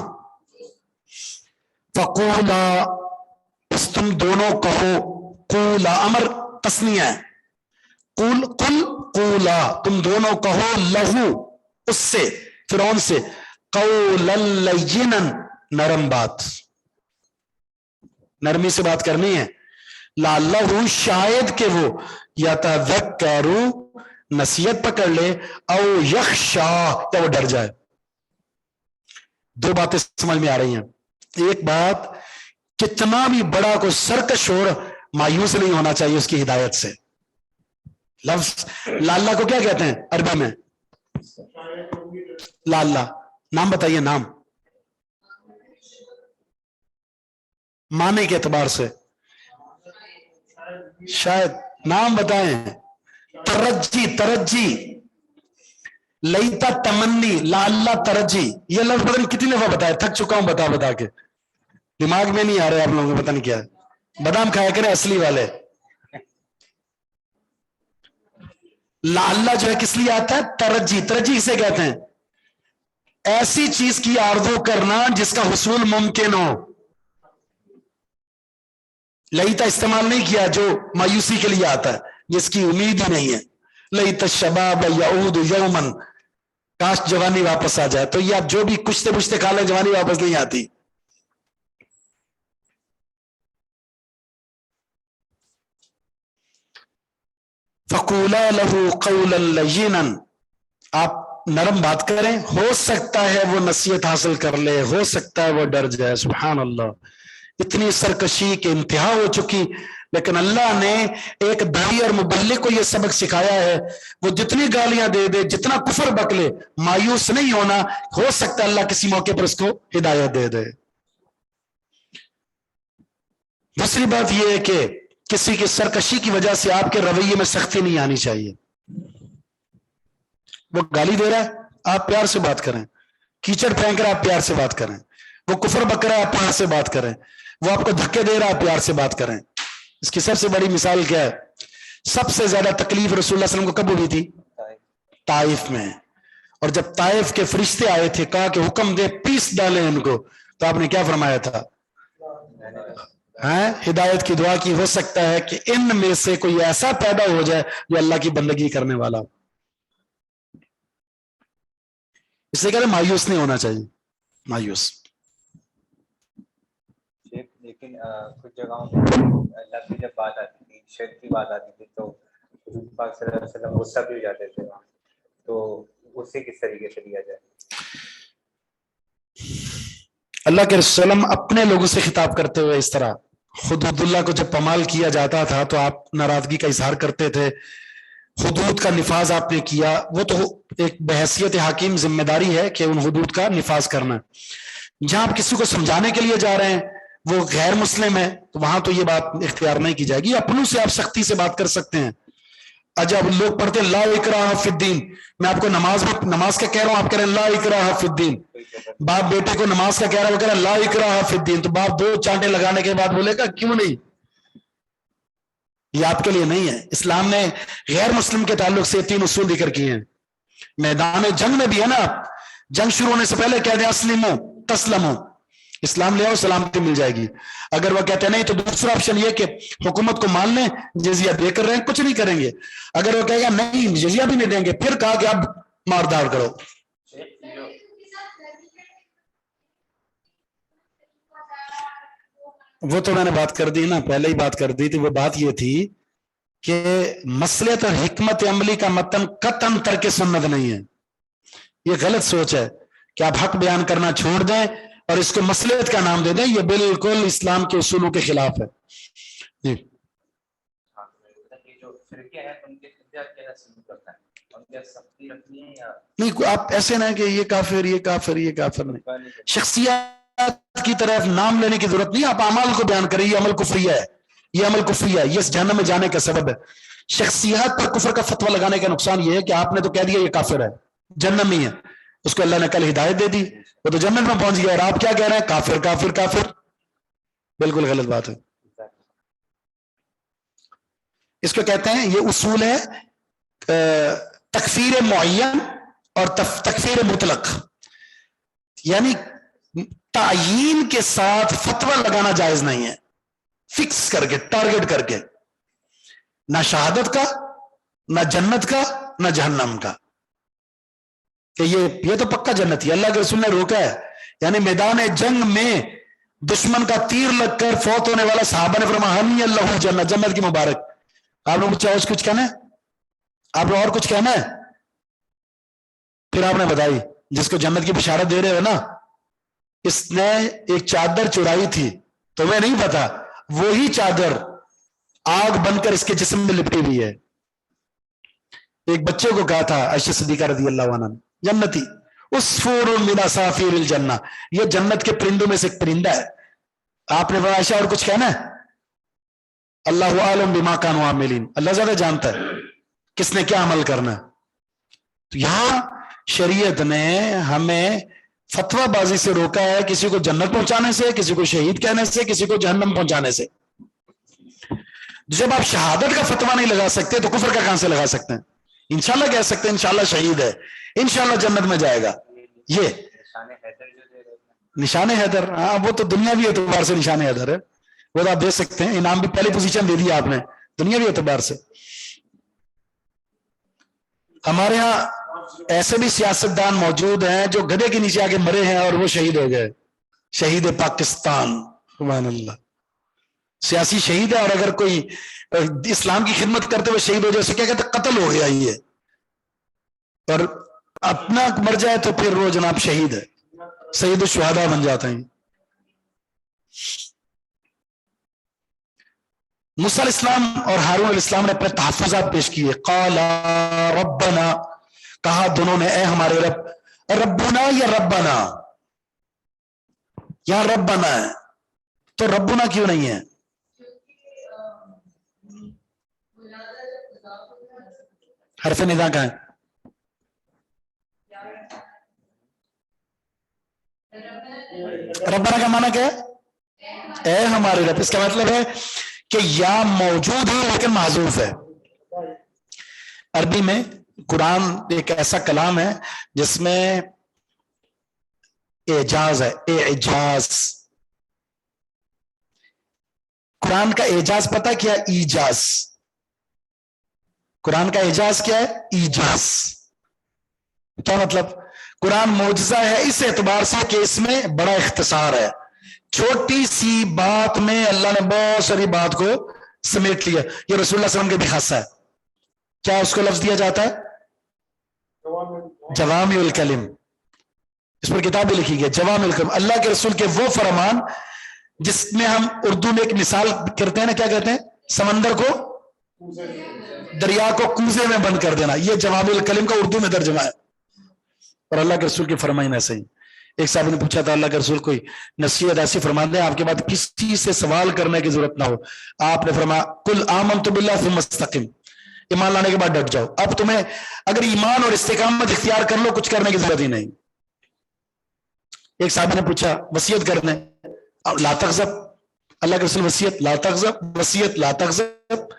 فقولا، اس تم دونوں کہو، قولا امر تسنیہ ہے، قل قولا، تم دونوں کہو، لہو اس سے، فرعون سے، قولا لینا، نرم بات، نرمی سے بات کرنی ہے. لعلہ، شاید کہ وہ، یتذکر، نصیحت پکڑ لے، او یخشا، یا وہ ڈر جائے. دو باتیں سمجھ میں آ رہی ہیں. ایک بات، کتنا بھی بڑا کوئی سرکش اور مایوس نہیں ہونا چاہیے اس کی ہدایت سے. لفظ لاللہ کو کیا کہتے ہیں عربی میں؟ لاللہ. نام بتائیے، نام معنی کے اعتبار سے، شاید نام بتائیں. ترجی، ترجی، لیتا تمنی، لعلہ ترجی. یہ لفظ پتہ نہیں کتنی دفعہ بتایا، تھک چکا ہوں بتا کے، دماغ میں نہیں آ رہے آپ لوگوں کو، پتہ نہیں کیا ہے. بادام کھایا کریں اصلی والے. لعلہ جو ہے کس لیے آتا ہے؟ ترجی. ترجی اسے کہتے ہیں ایسی چیز کی آرزو کرنا جس کا حصول ممکن ہو. لیتا استعمال نہیں کیا جو مایوسی کے لیے آتا ہے، جس کی امید ہی نہیں ہے. لیت الشباب یعود یوما، کاش جوانی واپس آ جائے. تو یہ آپ جو بھی کچھ پوچھتے کھا لیں جوانی واپس نہیں آتی. فَقُولَا لَهُ قَوْلًا لَيِّنًا، آپ نرم بات کریں، ہو سکتا ہے وہ نصیحت حاصل کر لے، ہو سکتا ہے وہ ڈر جائے. سبحان اللہ، اتنی سرکشی کی انتہا ہو چکی. لیکن اللہ نے ایک داعی اور مبلغ کو یہ سبق سکھایا ہے، وہ جتنی گالیاں دے دے، جتنا کفر بکلے، مایوس نہیں ہونا. ہو سکتا ہے اللہ کسی موقع پر اس کو ہدایت دے دے. دوسری بات یہ ہے کہ کسی کی سرکشی کی وجہ سے آپ کے رویے میں سختی نہیں آنی چاہیے. وہ گالی دے رہا ہے آپ پیار سے بات کریں، کیچڑ پھینک رہا ہے آپ پیار سے بات کریں، وہ کفر بک رہا ہے آپ پیار سے بات کریں، وہ آپ کو دھکے دے رہا ہے آپ پیار سے بات کریں. اس کی سب سے بڑی مثال کیا ہے؟ سب سے زیادہ تکلیف رسول اللہ صلی اللہ علیہ وسلم کو کب ہوئی تھی؟ طائف میں. اور جب طائف کے فرشتے آئے تھے، کہا کہ حکم دے پیس ڈالیں ان کو، تو آپ نے کیا فرمایا تھا؟ ہدایت کی دعا کی. ہو سکتا ہے کہ ان میں سے کوئی ایسا پیدا ہو جائے جو اللہ کی بندگی کرنے والا. اس لیے کہتے ہیں مایوس نہیں ہونا چاہیے، مایوس. لیکن کچھ جگہوں پہ اللہ کی جب بات آتی تھی، شرک کی بات آتی تھی، تو حضور پاک صلی اللہ علیہ وسلم غصہ بھی ہو جاتے تھے. تو اسے کس طریقے سے لیا جائے؟ اللہ کے رسول وسلم اپنے لوگوں سے خطاب کرتے ہوئے اس طرح، حدود اللہ کو جب پامال کیا جاتا تھا تو آپ ناراضگی کا اظہار کرتے تھے. حدود کا نفاذ آپ نے کیا، وہ تو ایک بحیثیت حاکم ذمہ داری ہے کہ ان حدود کا نفاذ کرنا. جہاں آپ کسی کو سمجھانے کے لیے جا رہے ہیں وہ غیر مسلم ہے تو وہاں تو یہ بات اختیار نہیں کی جائے گی. اپنوں سے آپ سختی سے بات کر سکتے ہیں. جب لوگ پڑھتے ہیں لا اکراہ فی الدین، میں آپ کو نماز کا کہہ رہا ہوں، آپ کہہ رہے ہیں لا اکراہ فی الدین. باپ بیٹے کو نماز کا کہہ رہا ہے، وہ کہہ رہا ہے لا اکراہ فی الدین، تو باپ دو چانٹے لگانے کے بعد بولے گا کیوں نہیں؟ یہ آپ کے لیے نہیں ہے. اسلام نے غیر مسلم کے تعلق سے 3 اصول ذکر کیے ہیں. میدان جنگ میں بھی ہے نا، جنگ شروع ہونے سے پہلے کہہ دیں اسلمو تسلمو، اسلام لے آؤ سلامتی مل جائے گی. اگر وہ کہتے ہیں نہیں تو دوسرا آپشن یہ کہ حکومت کو مان لیں، جزیہ دے کر رہے ہیں کچھ نہیں کریں گے. اگر وہ کہے گا نہیں جزیہ بھی نہیں دیں گے، پھر کہا کہ اب ماردار کرو. وہ تو میں نے بات کر دی نا، پہلے ہی بات کر دی تھی. وہ بات یہ تھی کہ مصلحت اور حکمت عملی کا متن قطعاً ترک سنت نہیں ہے. یہ غلط سوچ ہے کہ آپ حق بیان کرنا چھوڑ دیں اور اس کو مصلحت کا نام دے دیں. یہ بالکل اسلام کے اصولوں کے خلاف ہے. جی نہیں، آپ ایسے نہ کہ یہ کافر یہ کافر یہ کافر نہیں. شخصیات کی طرف نام لینے کی ضرورت نہیں. آپ اعمال کو بیان کریں، یہ عمل کفریہ ہے، یہ عمل کفریہ ہے، یہ اس جہنم میں جانے کا سبب ہے. شخصیات پر کفر کا فتویٰ لگانے کا نقصان یہ ہے کہ آپ نے تو کہہ دیا یہ کافر ہے، جہنمی ہے. اس کو اللہ نے کل ہدایت دے دی، وہ تو جنت میں پہنچ گیا، اور آپ کیا کہہ رہے ہیں؟ کافر کافر کافر. بالکل غلط بات ہے. اس کو کہتے ہیں، یہ اصول ہے تکفیر معین اور تکفیر مطلق. یعنی تعیین کے ساتھ فتویٰ لگانا جائز نہیں ہے، فکس کر کے ٹارگٹ کر کے، نہ شہادت کا، نہ جنت کا، نہ جہنم کا، کہ یہ تو پکا جنت ہی. اللہ کے رسول نے روکا ہے. یعنی میدان جنگ میں دشمن کا تیر لگ کر فوت ہونے والا صحابہ نے فرمایا ہنی اللہ جنت، جنت کی مبارک. آپ لوگ کچھ کہنا ہے؟ آپ لوگ اور کچھ کہنا ہے؟ پھر آپ نے بتائی جس کو جنت کی بشارت دے رہے ہو نا، اس نے ایک چادر چرائی تھی، تمہیں نہیں پتا، وہی چادر آگ بن کر اس کے جسم میں لپٹی ہوئی ہے. ایک بچے کو کہا تھا عائشہ صدیقہ رضی اللہ عنہ، جنتی عصفور من عصافیر الجنہ، یہ جنت کے پرندوں میں سے ایک پرندہ ہے. آپ نے فرمایا عائشہ اور کچھ کہنا ہے؟ اللہ اعلم بما كانوا عاملین، اللہ زیادہ جانتا ہے کس نے کیا عمل کرنا ہے. تو یہاں شریعت نے ہمیں فتویٰ بازی سے روکا ہے، کسی کو جنت پہنچانے سے، کسی کو شہید کہنے سے، کسی کو جہنم پہنچانے سے. جب آپ شہادت کا فتویٰ نہیں لگا سکتے تو کفر کا کہاں سے لگا سکتے ہیں؟ انشاءاللہ کہہ سکتے ہیں انشاءاللہ شہید ہے، انشاءاللہ جنت میں جائے گا. یہ نشان حیدر، ہاں وہ تو دنیاوی اعتبار سے نشان حیدر ہے، وہ تو آپ دے سکتے ہیں، انعام بھی پہلی پوزیشن دے دیا آپ نے دنیاوی اعتبار سے. ہمارے ہاں ایسے بھی سیاستدان موجود ہیں جو گدھے کے نیچے آگے مرے ہیں اور وہ شہید ہو گئے. شہید پاکستان، سبحان اللہ. سیاسی شہید ہے، اور اگر کوئی اسلام کی خدمت کرتے ہوئے شہید ہو جائے اسے کیا کہتے ہیں؟ قتل ہو گیا یہ. اور اپنا مر جائے تو پھر وہ جناب شہید ہے، سید الشہداء بن جاتے ہیں. موسیٰ علیہ السلام اور ہارون علیہ السلام نے اپنے تحفظات پیش کیے. قال ربنا، کہا دونوں نے اے ہمارے رب. ربنا یا ربنا؟ یہاں ربنا ہے تو ربنا کیوں نہیں ہے؟ حرف ندا کا ہے. ربنا کا معنی کیا ہے؟ اے ہمارے رب. اس کا مطلب ہے کہ یا موجود ہے لیکن محذوف ہے. عربی میں قرآن ایک ایسا کلام ہے جس میں اعجاز ہے. اعجاز، قرآن کا اعجاز پتہ کیا؟ ایجاز. قرآن کا اعجاز کیا ہے؟ ایجاز. کیا مطلب؟ قرآن معجزہ ہے اس اعتبار سے کہ اس میں بڑا اختصار ہے. چھوٹی سی بات میں اللہ نے بہت ساری بات کو سمیٹ لیا. یہ رسول اللہ صلی اللہ علیہ وسلم کے بھی خاصہ ہے. کیا اس کو لفظ دیا جاتا ہے؟ جوامع الکلم. اس پر کتاب بھی لکھی گئی جوامع الکلم. اللہ کے رسول کے وہ فرمان جس میں ہم اردو میں ایک مثال کرتے ہیں نا، کیا کہتے ہیں؟ سمندر کو، دریا کو کوزے میں بند کر دینا. یہ جوامع الکلم کا اردو میں ترجمہ ہے. اور اللہ کے رسول کی فرمائش ایسے ہی. ایک صاحب نے پوچھا تھا اللہ کے رسول کوئی نصیحت ایسی فرما دیں آپ کے بعد کسی سے سوال کرنے کی ضرورت نہ ہو. آپ نے فرمایا قل آمنت باللہ ثم استقم، ایمان لانے کے بعد ڈٹ جاؤ. اب تمہیں اگر ایمان اور استقامت اختیار کر لو کچھ کرنے کی ضرورت ہی نہیں. ایک صاحب نے پوچھا وصیت کرنے، لا تغضب. اللہ کے رسول وصیت لا تغضب، وصیت لا تغضب.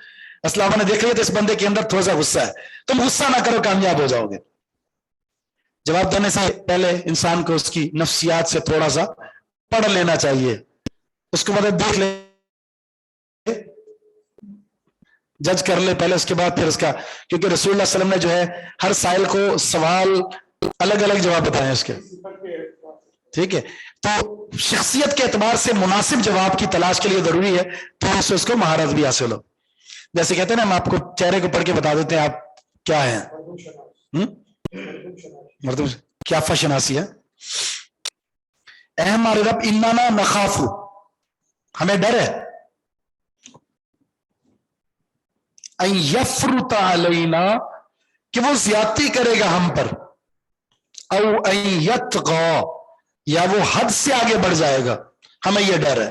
اسلام نے دیکھ لیا تو اس بندے کے اندر تھوڑا سا غصہ ہے، تم غصہ نہ کرو کامیاب ہو جاؤ گے. جواب دینے سے پہلے انسان کو اس کی نفسیات سے تھوڑا سا پڑھ لینا چاہیے، اس کو مدد دیکھ لے، جج کر لے پہلے، اس کے بعد پھر اس کا. کیونکہ رسول اللہ صلی اللہ علیہ وسلم نے جو ہے ہر سائل کو سوال الگ الگ جواب بتائے اس کے. ٹھیک ہے، تو شخصیت کے اعتبار سے مناسب جواب کی تلاش کے لیے ضروری ہے تو اس کو مہارت بھی حاصل ہو. جیسے کہتے ہیں نا ہم آپ کو چہرے کو پڑھ کے بتا دیتے ہیں آپ کیا ہیں. مردم قیافہ شناسی ہے. اے ہمارے رب اننا نخاف، ہمیں ڈر ہے، ان یفرط علینا، کہ وہ زیادتی کرے گا ہم پر، او ان یطغى، یا وہ حد سے آگے بڑھ جائے گا. ہمیں یہ ڈر ہے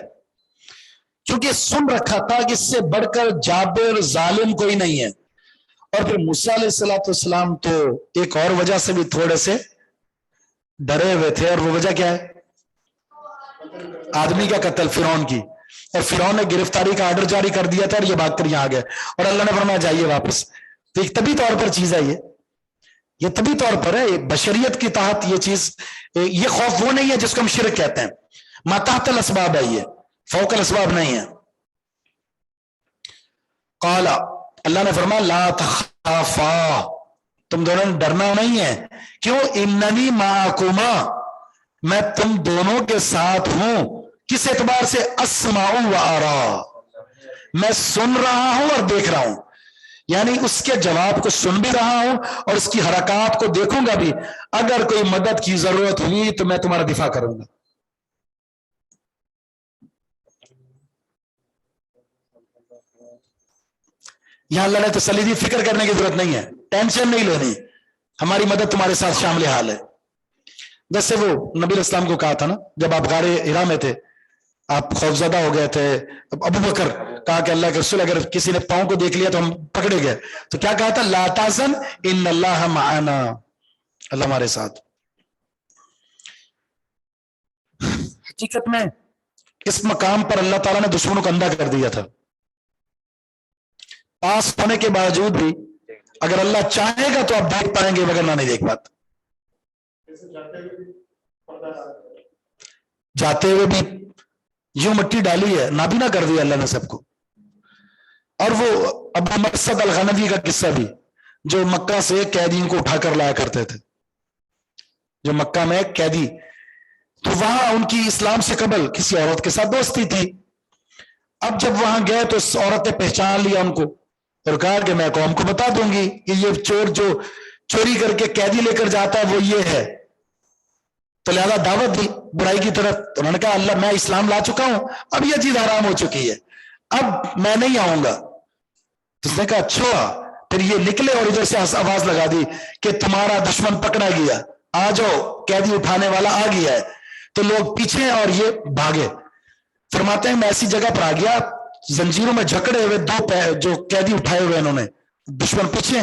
کیونکہ سن رکھا تھا کہ اس سے بڑھ کر جابر ظالم کوئی نہیں ہے. اور پھر موسیٰ علیہ السلام تو ایک اور وجہ سے بھی تھوڑے سے ڈرے ہوئے تھے، اور وہ وجہ کیا ہے؟ آدمی کا قتل، فرعون کی. اور فرعون نے گرفتاری کا آرڈر جاری کر دیا تھا اور یہ بات کر یہاں آ گئے اور اللہ نے فرمایا جائیے واپس. تو ایک طبی طور پر چیز ہے، یہ طبی طور پر ہے، بشریت کے تحت یہ چیز. یہ خوف وہ نہیں ہے جس کو ہم شرک کہتے ہیں، ما تحت الاسباب ہے، یہ فوق الاسباب نہیں ہے. قال، اللہ نے فرمایا لا تخافا، تم دونوں نے ڈرنا نہیں ہے. کیوں؟ اننی معکما، میں تم دونوں کے ساتھ ہوں. کس اعتبار سے؟ اسمع و ارا، میں سن رہا ہوں اور دیکھ رہا ہوں. یعنی اس کے جواب کو سن بھی رہا ہوں اور اس کی حرکات کو دیکھوں گا بھی. اگر کوئی مدد کی ضرورت ہوئی تو میں تمہارا دفاع کروں گا. یہاں اللہ نے تسلی دی، فکر کرنے کی ضرورت نہیں ہے، ٹینشن نہیں لینی، ہماری مدد تمہارے ساتھ شامل حال ہے. جیسے وہ نبی علیہ السلام کو کہا تھا نا جب آپ غار حرا میں تھے، آپ خوفزدہ ہو گئے تھے. ابو بکر کہا کہ اللہ کے رسول اگر کسی نے پاؤں کو دیکھ لیا تو ہم پکڑے گئے. تو کیا کہا تھا؟ لا تحزن ان اللہ معنا، اللہ ہمارے ساتھ. حقیقت میں اس مقام پر اللہ تعالیٰ نے دشمنوں کو اندھا کر دیا تھا. پاس ہونے کے باوجود بھی اگر اللہ چاہے گا تو آپ دیکھ پائیں گے، مگر نہ نہیں دیکھ پاتے. جاتے ہوئے بھی یوں مٹی ڈالی ہے، نابینا کر دیا اللہ نے سب کو. اور وہ ابو مرصد الغنوی کا قصہ بھی جو مکہ سے قیدیوں کو اٹھا کر لایا کرتے تھے، جو مکہ میں قیدی، تو وہاں ان کی اسلام سے قبل کسی عورت کے ساتھ دوستی تھی. اب جب وہاں گئے تو اس عورت نے پہچان لیا ان کو اور کہا کہ میں قوم کو بتا دوں گی کہ یہ چور جو چوری کر کے قیدی لے کر جاتا ہے وہ یہ ہے. تو لہذا دعوت دی برائی کی طرف. تو انہوں نے کہا اللہ میں اسلام لا چکا ہوں، اب یہ چیز حرام ہو چکی ہے، اب میں نہیں آؤں گا. تو اس نے کہا اچھا. پھر یہ نکلے اور ادھر سے آواز لگا دی کہ تمہارا دشمن پکڑا گیا، آ جاؤ، قیدی اٹھانے والا آ گیا ہے. تو لوگ پیچھے اور یہ بھاگے. فرماتے ہیں میں ایسی جگہ پر آ گیا، زنجیروں میں جکڑے ہوئے دو جو قیدی اٹھائے ہوئے انہوں نے، دشمن پیچھے.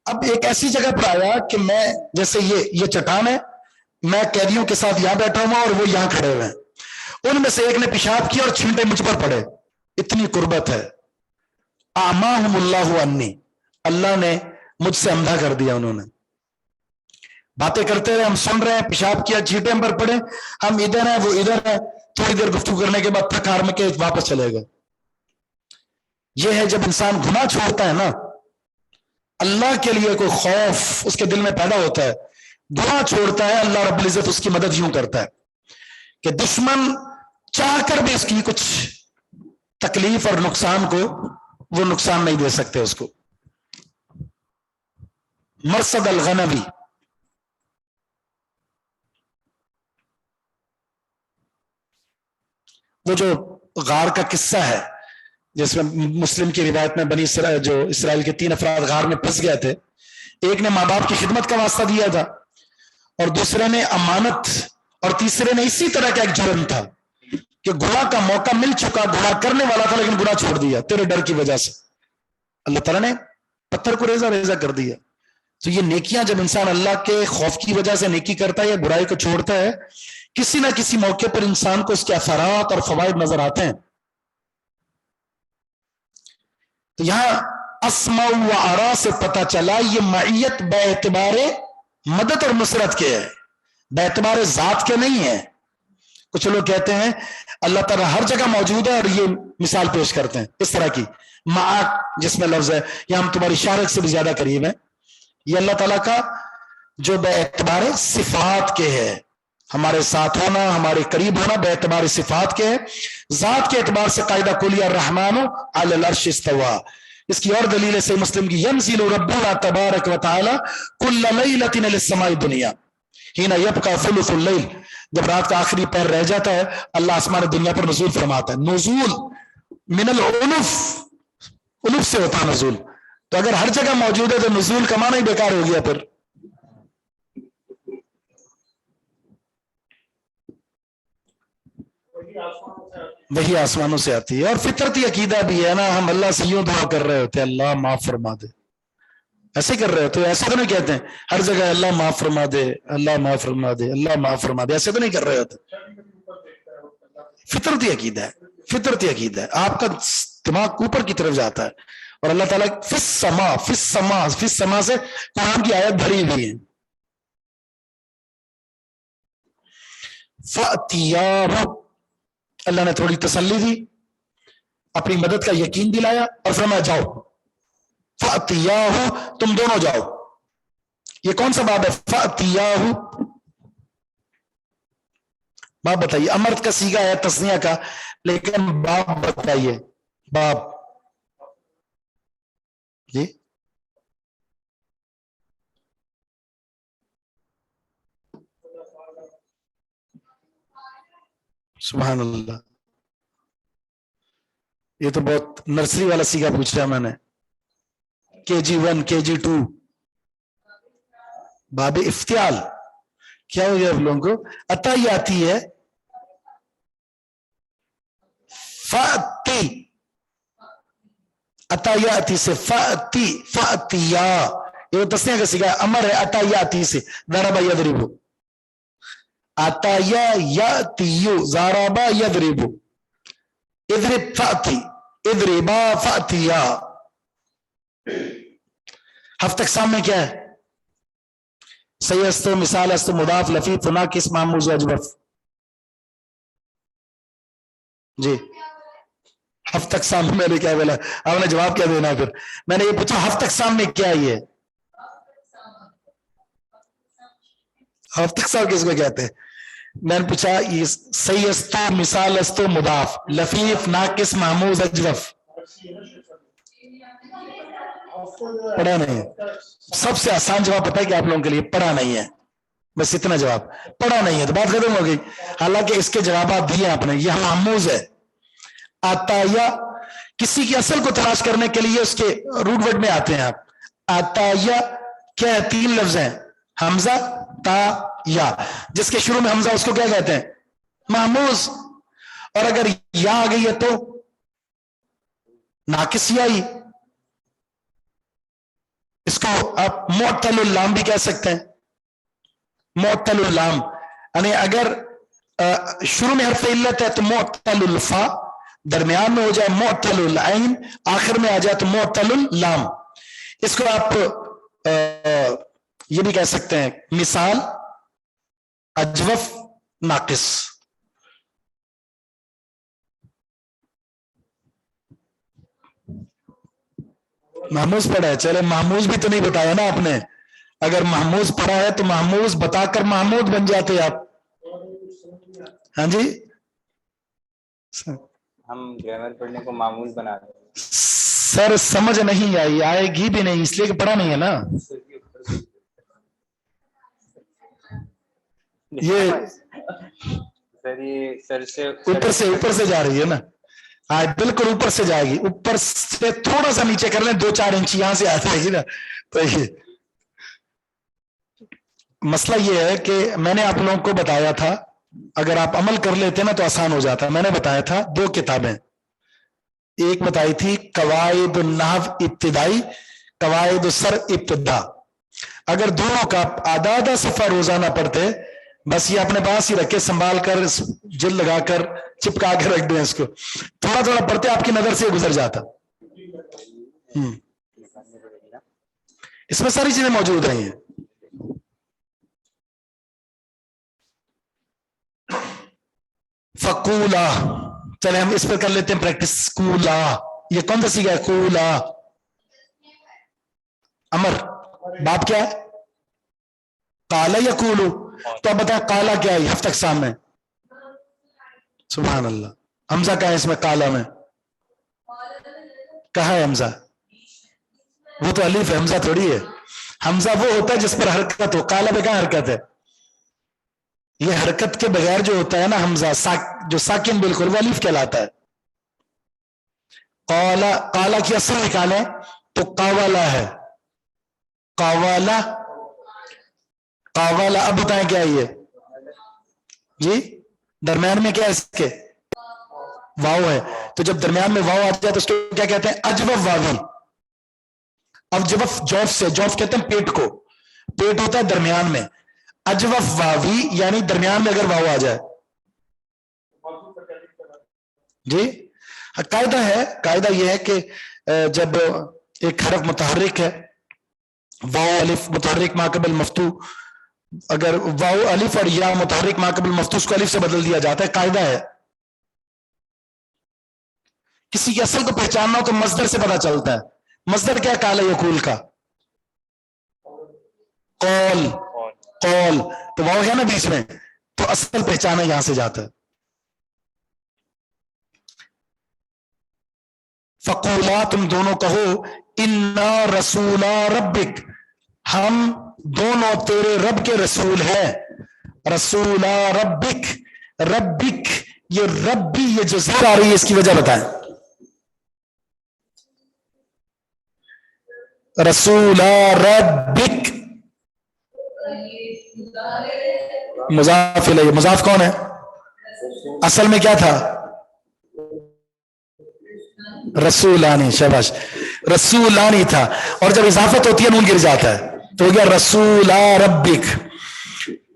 اب ایک ایسی جگہ پر آیا کہ میں جیسے یہ چٹان ہے، میں قیدیوں کے ساتھ یہاں بیٹھا ہوں اور وہ یہاں کھڑے ہوئے ہیں. ان میں سے ایک نے پیشاب کیا اور چھینٹے مجھ پر پڑے. اتنی قربت ہے. اعماہم اللہ عنی، اللہ نے مجھ سے اندھا کر دیا. انہوں نے باتیں کرتے رہے، ہم سن رہے ہیں، پیشاب کیا، چھینٹے ہم پر پڑے، ہم ادھر ہیں وہ ادھر ہے. تھوڑی دیر گفتگو کرنے کے بعد تھک ہار میں کے واپس چلے گئے. یہ ہے جب انسان گناہ چھوڑتا ہے نا، اللہ کے لیے کوئی خوف اس کے دل میں پیدا ہوتا ہے، گناہ چھوڑتا ہے، اللہ رب العزت اس کی مدد یوں کرتا ہے کہ دشمن چاہ کر بھی اس کی کچھ تکلیف اور نقصان کو وہ نقصان نہیں دے سکتے اس کو. مرصد الغنوی، وہ جو غار کا قصہ ہے جس میں مسلم کی روایت میں بنی اسرائیل جو اسرائیل کے 3 افراد غار میں پھنس گئے تھے، ایک نے ماں باپ کی خدمت کا واسطہ دیا تھا اور دوسرے نے امانت، اور تیسرے نے اسی طرح کا ایک جرم تھا کہ گناہ کا موقع مل چکا، گناہ کرنے والا تھا لیکن گناہ چھوڑ دیا تیرے ڈر کی وجہ سے. اللہ تعالیٰ نے پتھر کو ریزہ ریزہ کر دیا. تو یہ نیکیاں جب انسان اللہ کے خوف کی وجہ سے نیکی کرتا ہے یا برائی کو چھوڑتا ہے، کسی نہ کسی موقع پر انسان کو اس کے اثرات اور فوائد نظر آتے ہیں. تو یہاں اسمع و ارا سے پتہ چلا یہ معیت بے اعتبار مدد اور نصرت کے ہے، بے اعتبار ذات کے نہیں ہے. کچھ لوگ کہتے ہیں اللہ تعالیٰ ہر جگہ موجود ہے اور یہ مثال پیش کرتے ہیں اس طرح کی، معاک جس میں لفظ ہے یا ہم تمہاری شارت سے بھی زیادہ قریب ہیں. یہ اللہ تعالیٰ کا جو بے اعتبار صفات کے ہے، ہمارے ساتھ ہونا، ہمارے قریب ہونا بے اعتبار صفات کے ہے. ذات کے اعتبار سے قاعدہ کلیہ الرحمن علی العرش استوى. اس کی اور دلیل ہے صحیح مسلم کی، ینزل ربنا تبارک و تعالی کل لیلۃ الی السماء الدنیا حین یبقى ثلث اللیل. جب رات کا آخری پہر رہ جاتا ہے اللہ آسمان دنیا پر نزول فرماتا ہے. نزول من العنف، الف سے ہوتا ہے نزول. تو اگر ہر جگہ موجود ہے تو نزول کا معنی ہی بیکار ہو گیا. پھر وہی آسمانوں سے آتی ہے. اور فطرتی عقیدہ بھی ہے نا، ہم اللہ سے یوں دعا کر رہے ہوتے ہیں اللہ معاف فرما دے، ایسے کر رہے ہوتے ہیں. ایسے تو نہیں کہتے ہیں ہر جگہ اللہ معاف فرما دے، اللہ معاف فرما دے، اللہ معاف فرما دے، ایسے تو نہیں کر رہے ہوتے. فطرتی عقیدہ ہے، فطرتی عقیدہ ہے. آپ کا دماغ اوپر کی طرف جاتا ہے اور اللہ تعالیٰ فی السماء، فی السماء، فی السماء سے قرآن کی آیت بھری ہوئی ہے. فَأْتِيَاهُ، اللہ نے تھوڑی تسلی دی، اپنی مدد کا یقین دلایا اور فرمایا جاؤ. فَأْتِيَاهُ، تم دونوں جاؤ. یہ کون سا باب ہے؟ فَأْتِيَاهُ باب بتائیے. امر کا سیگا ہے تسنیہ کا، لیکن باب بتائیے. باب جی سبحان اللہ، یہ تو بہت نرسری والا سیگا پوچھا میں نے. KG1 KG2 باب افتعال. کیا ہو گیا آپ لوگوں کو؟ عطا یہ آتی ہے فاتی، عطا یہ آتی سے فاتی، فاتیا، یہ وہ تسنیہ کا سیگا امر ہے. عطا یہ آتی سے ضرب یضرب، عطا یاتیو، ضرب یضرب، اضرب فاتی، اضربا فاتیا. ہفتہ اقسام میں کیا ہے؟ صحیح است، مثال است، مضاف، لفیف، ناقص، معموز، اجوف. جی ہفت اقسام میں نے کیا بولا؟ آپ نے جواب کیا دینا؟ پھر میں نے یہ پوچھا ہفت اقسام میں کیا یہ ہفت اقسام کس کو کہتے ہیں؟ میں نے پوچھا یہ صحیح استو مثال استو مضاف لفیف ناقص محموز اجوف پڑھا نہیں ہے. سب سے آسان جواب پتا ہے کہ آپ لوگوں کے لیے پڑھا نہیں ہے، بس اتنا جواب، پڑھا نہیں ہے تو بات ختم ہو گئی. حالانکہ اس کے جوابات دیے آپ نے. یہ محموز ہے. آتا یا کسی کی اصل کو تلاش کرنے کے لیے اس کے روٹ ورڈ میں آتے ہیں آپ. آتا یا کیا ہے؟ 3 لفظ ہیں، حمزہ تا یا. جس کے شروع میں حمزہ اس کو کیا کہتے ہیں؟ محموز. اور اگر یا آ گئی ہے تو ناقص یائی. اس کو آپ معطل اللام بھی کہہ سکتے ہیں. معطل اللام یعنی اگر شروع میں حرف علت ہے تو معطل الفا، درمیان میں ہو جائے معطل العین، آخر میں آ جائے تو معطل اللام. اس کو آپ یہ بھی کہہ سکتے ہیں مثال اجوف ناقص. محموز پڑھا ہے؟ چلے محموز بھی تو نہیں بتایا نا آپ نے. اگر محموز پڑھا ہے تو محموز بتا کر محمود بن جاتے آپ. ہاں جی ہم گرامر پڑھنے کو معمول بنا رہے ہیں سر. سمجھ نہیں آئی، آئے گی بھی نہیں، اس لیے کہ پڑھا نہیں ہے نا. یہ اوپر سے جا رہی ہے نا. ہاں بالکل اوپر سے جائے گی. اوپر سے تھوڑا سا نیچے کر لیں، 2-4 انچ یہاں سے آ جائے گی نا. تو یہ مسئلہ یہ ہے کہ میں نے آپ لوگوں کو بتایا تھا، اگر آپ عمل کر لیتے نا تو آسان ہو جاتا. میں نے بتایا تھا 2 کتابیں، ایک بتائی تھی قواعد النحو ابتدائی، قواعد السر ابتدا. اگر دونوں کا آدھا صفحہ روزانہ پڑھتے، بس یہ اپنے پاس ہی رکھے، سنبھال کر جل لگا کر چپکا کے رکھ دیں اس کو، تھوڑا تھوڑا پڑھتے آپ کی نظر سے گزر جاتا. اس میں ساری چیزیں موجود رہی ہیں. فقولا، چلے ہم اس پر کر لیتے ہیں پریکٹس. قولا، یہ کون سا سیکھا ہے؟ قولا امر. بات کیا ہے؟ قالا یا قولو. تو اب بتائیں قالا کیا ہے ہفت اقسام میں؟ سبحان اللہ. حمزہ کہاں ہے اس میں؟ قالا میں کہاں ہے حمزہ؟ وہ تو الف ہے، حمزہ تھوڑی ہے. حمزہ وہ ہوتا ہے جس پر حرکت ہو. قالا پہ کہاں حرکت ہے؟ یہ حرکت کے بغیر جو ہوتا ہے نا حمزہ جو ساکن بالکل، وہ الف کہلاتا ہے. قالا، قالا کی اصل نکالیں تو قاوالا ہے. قاوالا، قاوالا. اب بتائیں کیا یہ جی؟ درمیان میں کیا ہے اس کے؟ واو ہے. تو جب درمیان میں واو آ جائے تو اس کو کیا کہتے ہیں؟ اجوف واوی. اب جوف، جوف سے، جوف کہتے ہیں پیٹ کو، پیٹ ہوتا ہے درمیان میں. اجوف واوی یعنی درمیان میں اگر واو آ جائے. جی قاعدہ ہے، قاعدہ یہ ہے کہ جب ایک حرف متحرک ہے، واو الف متحرک ما قبل مفتوح، اگر واو الف اور یا متحرک ما قبل مفتوح اس کو الف سے بدل دیا جاتا ہے. قاعدہ ہے کسی کی اصل کو پہچاننا ہو تو مصدر سے پتہ چلتا ہے. مصدر کیا؟ قال یقول کا قول، قول تو واو ہے نا بیچ میں، تو اصل پہچانا یہاں سے جاتا ہے. فقولا، تم دونوں کہو، انا رسولا ربک، ہم دونوں تیرے رب کے رسول ہیں. رسولا ربک، ربک یہ ربی، یہ جو زیر آ رہی ہے اس کی وجہ بتائیں. رسولا ربک، مضاف الیہ. مضاف کون ہے؟ اصل میں کیا تھا؟ رسولانی. شاباش، رسولانی تھا. اور جب اضافت ہوتی ہے نون گر جاتا ہے تو ہو گیا رسولا ربک.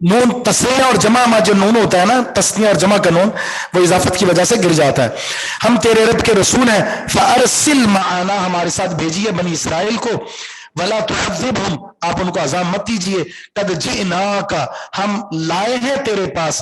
نون تسنیہ اور جمع میں جو نون ہوتا ہے نا، تسنیہ اور جمع کا نون، وہ اضافت کی وجہ سے گر جاتا ہے. ہم تیرے رب کے رسول ہیں. فارسل معنا، ہمارے ساتھ بھیجیے بنی اسرائیل کو. ولا تعذبہم، آپ ان کو عذاب مت دیجیے. قد جئناک، ہم لائے ہیں تیرے پاس.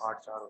8-4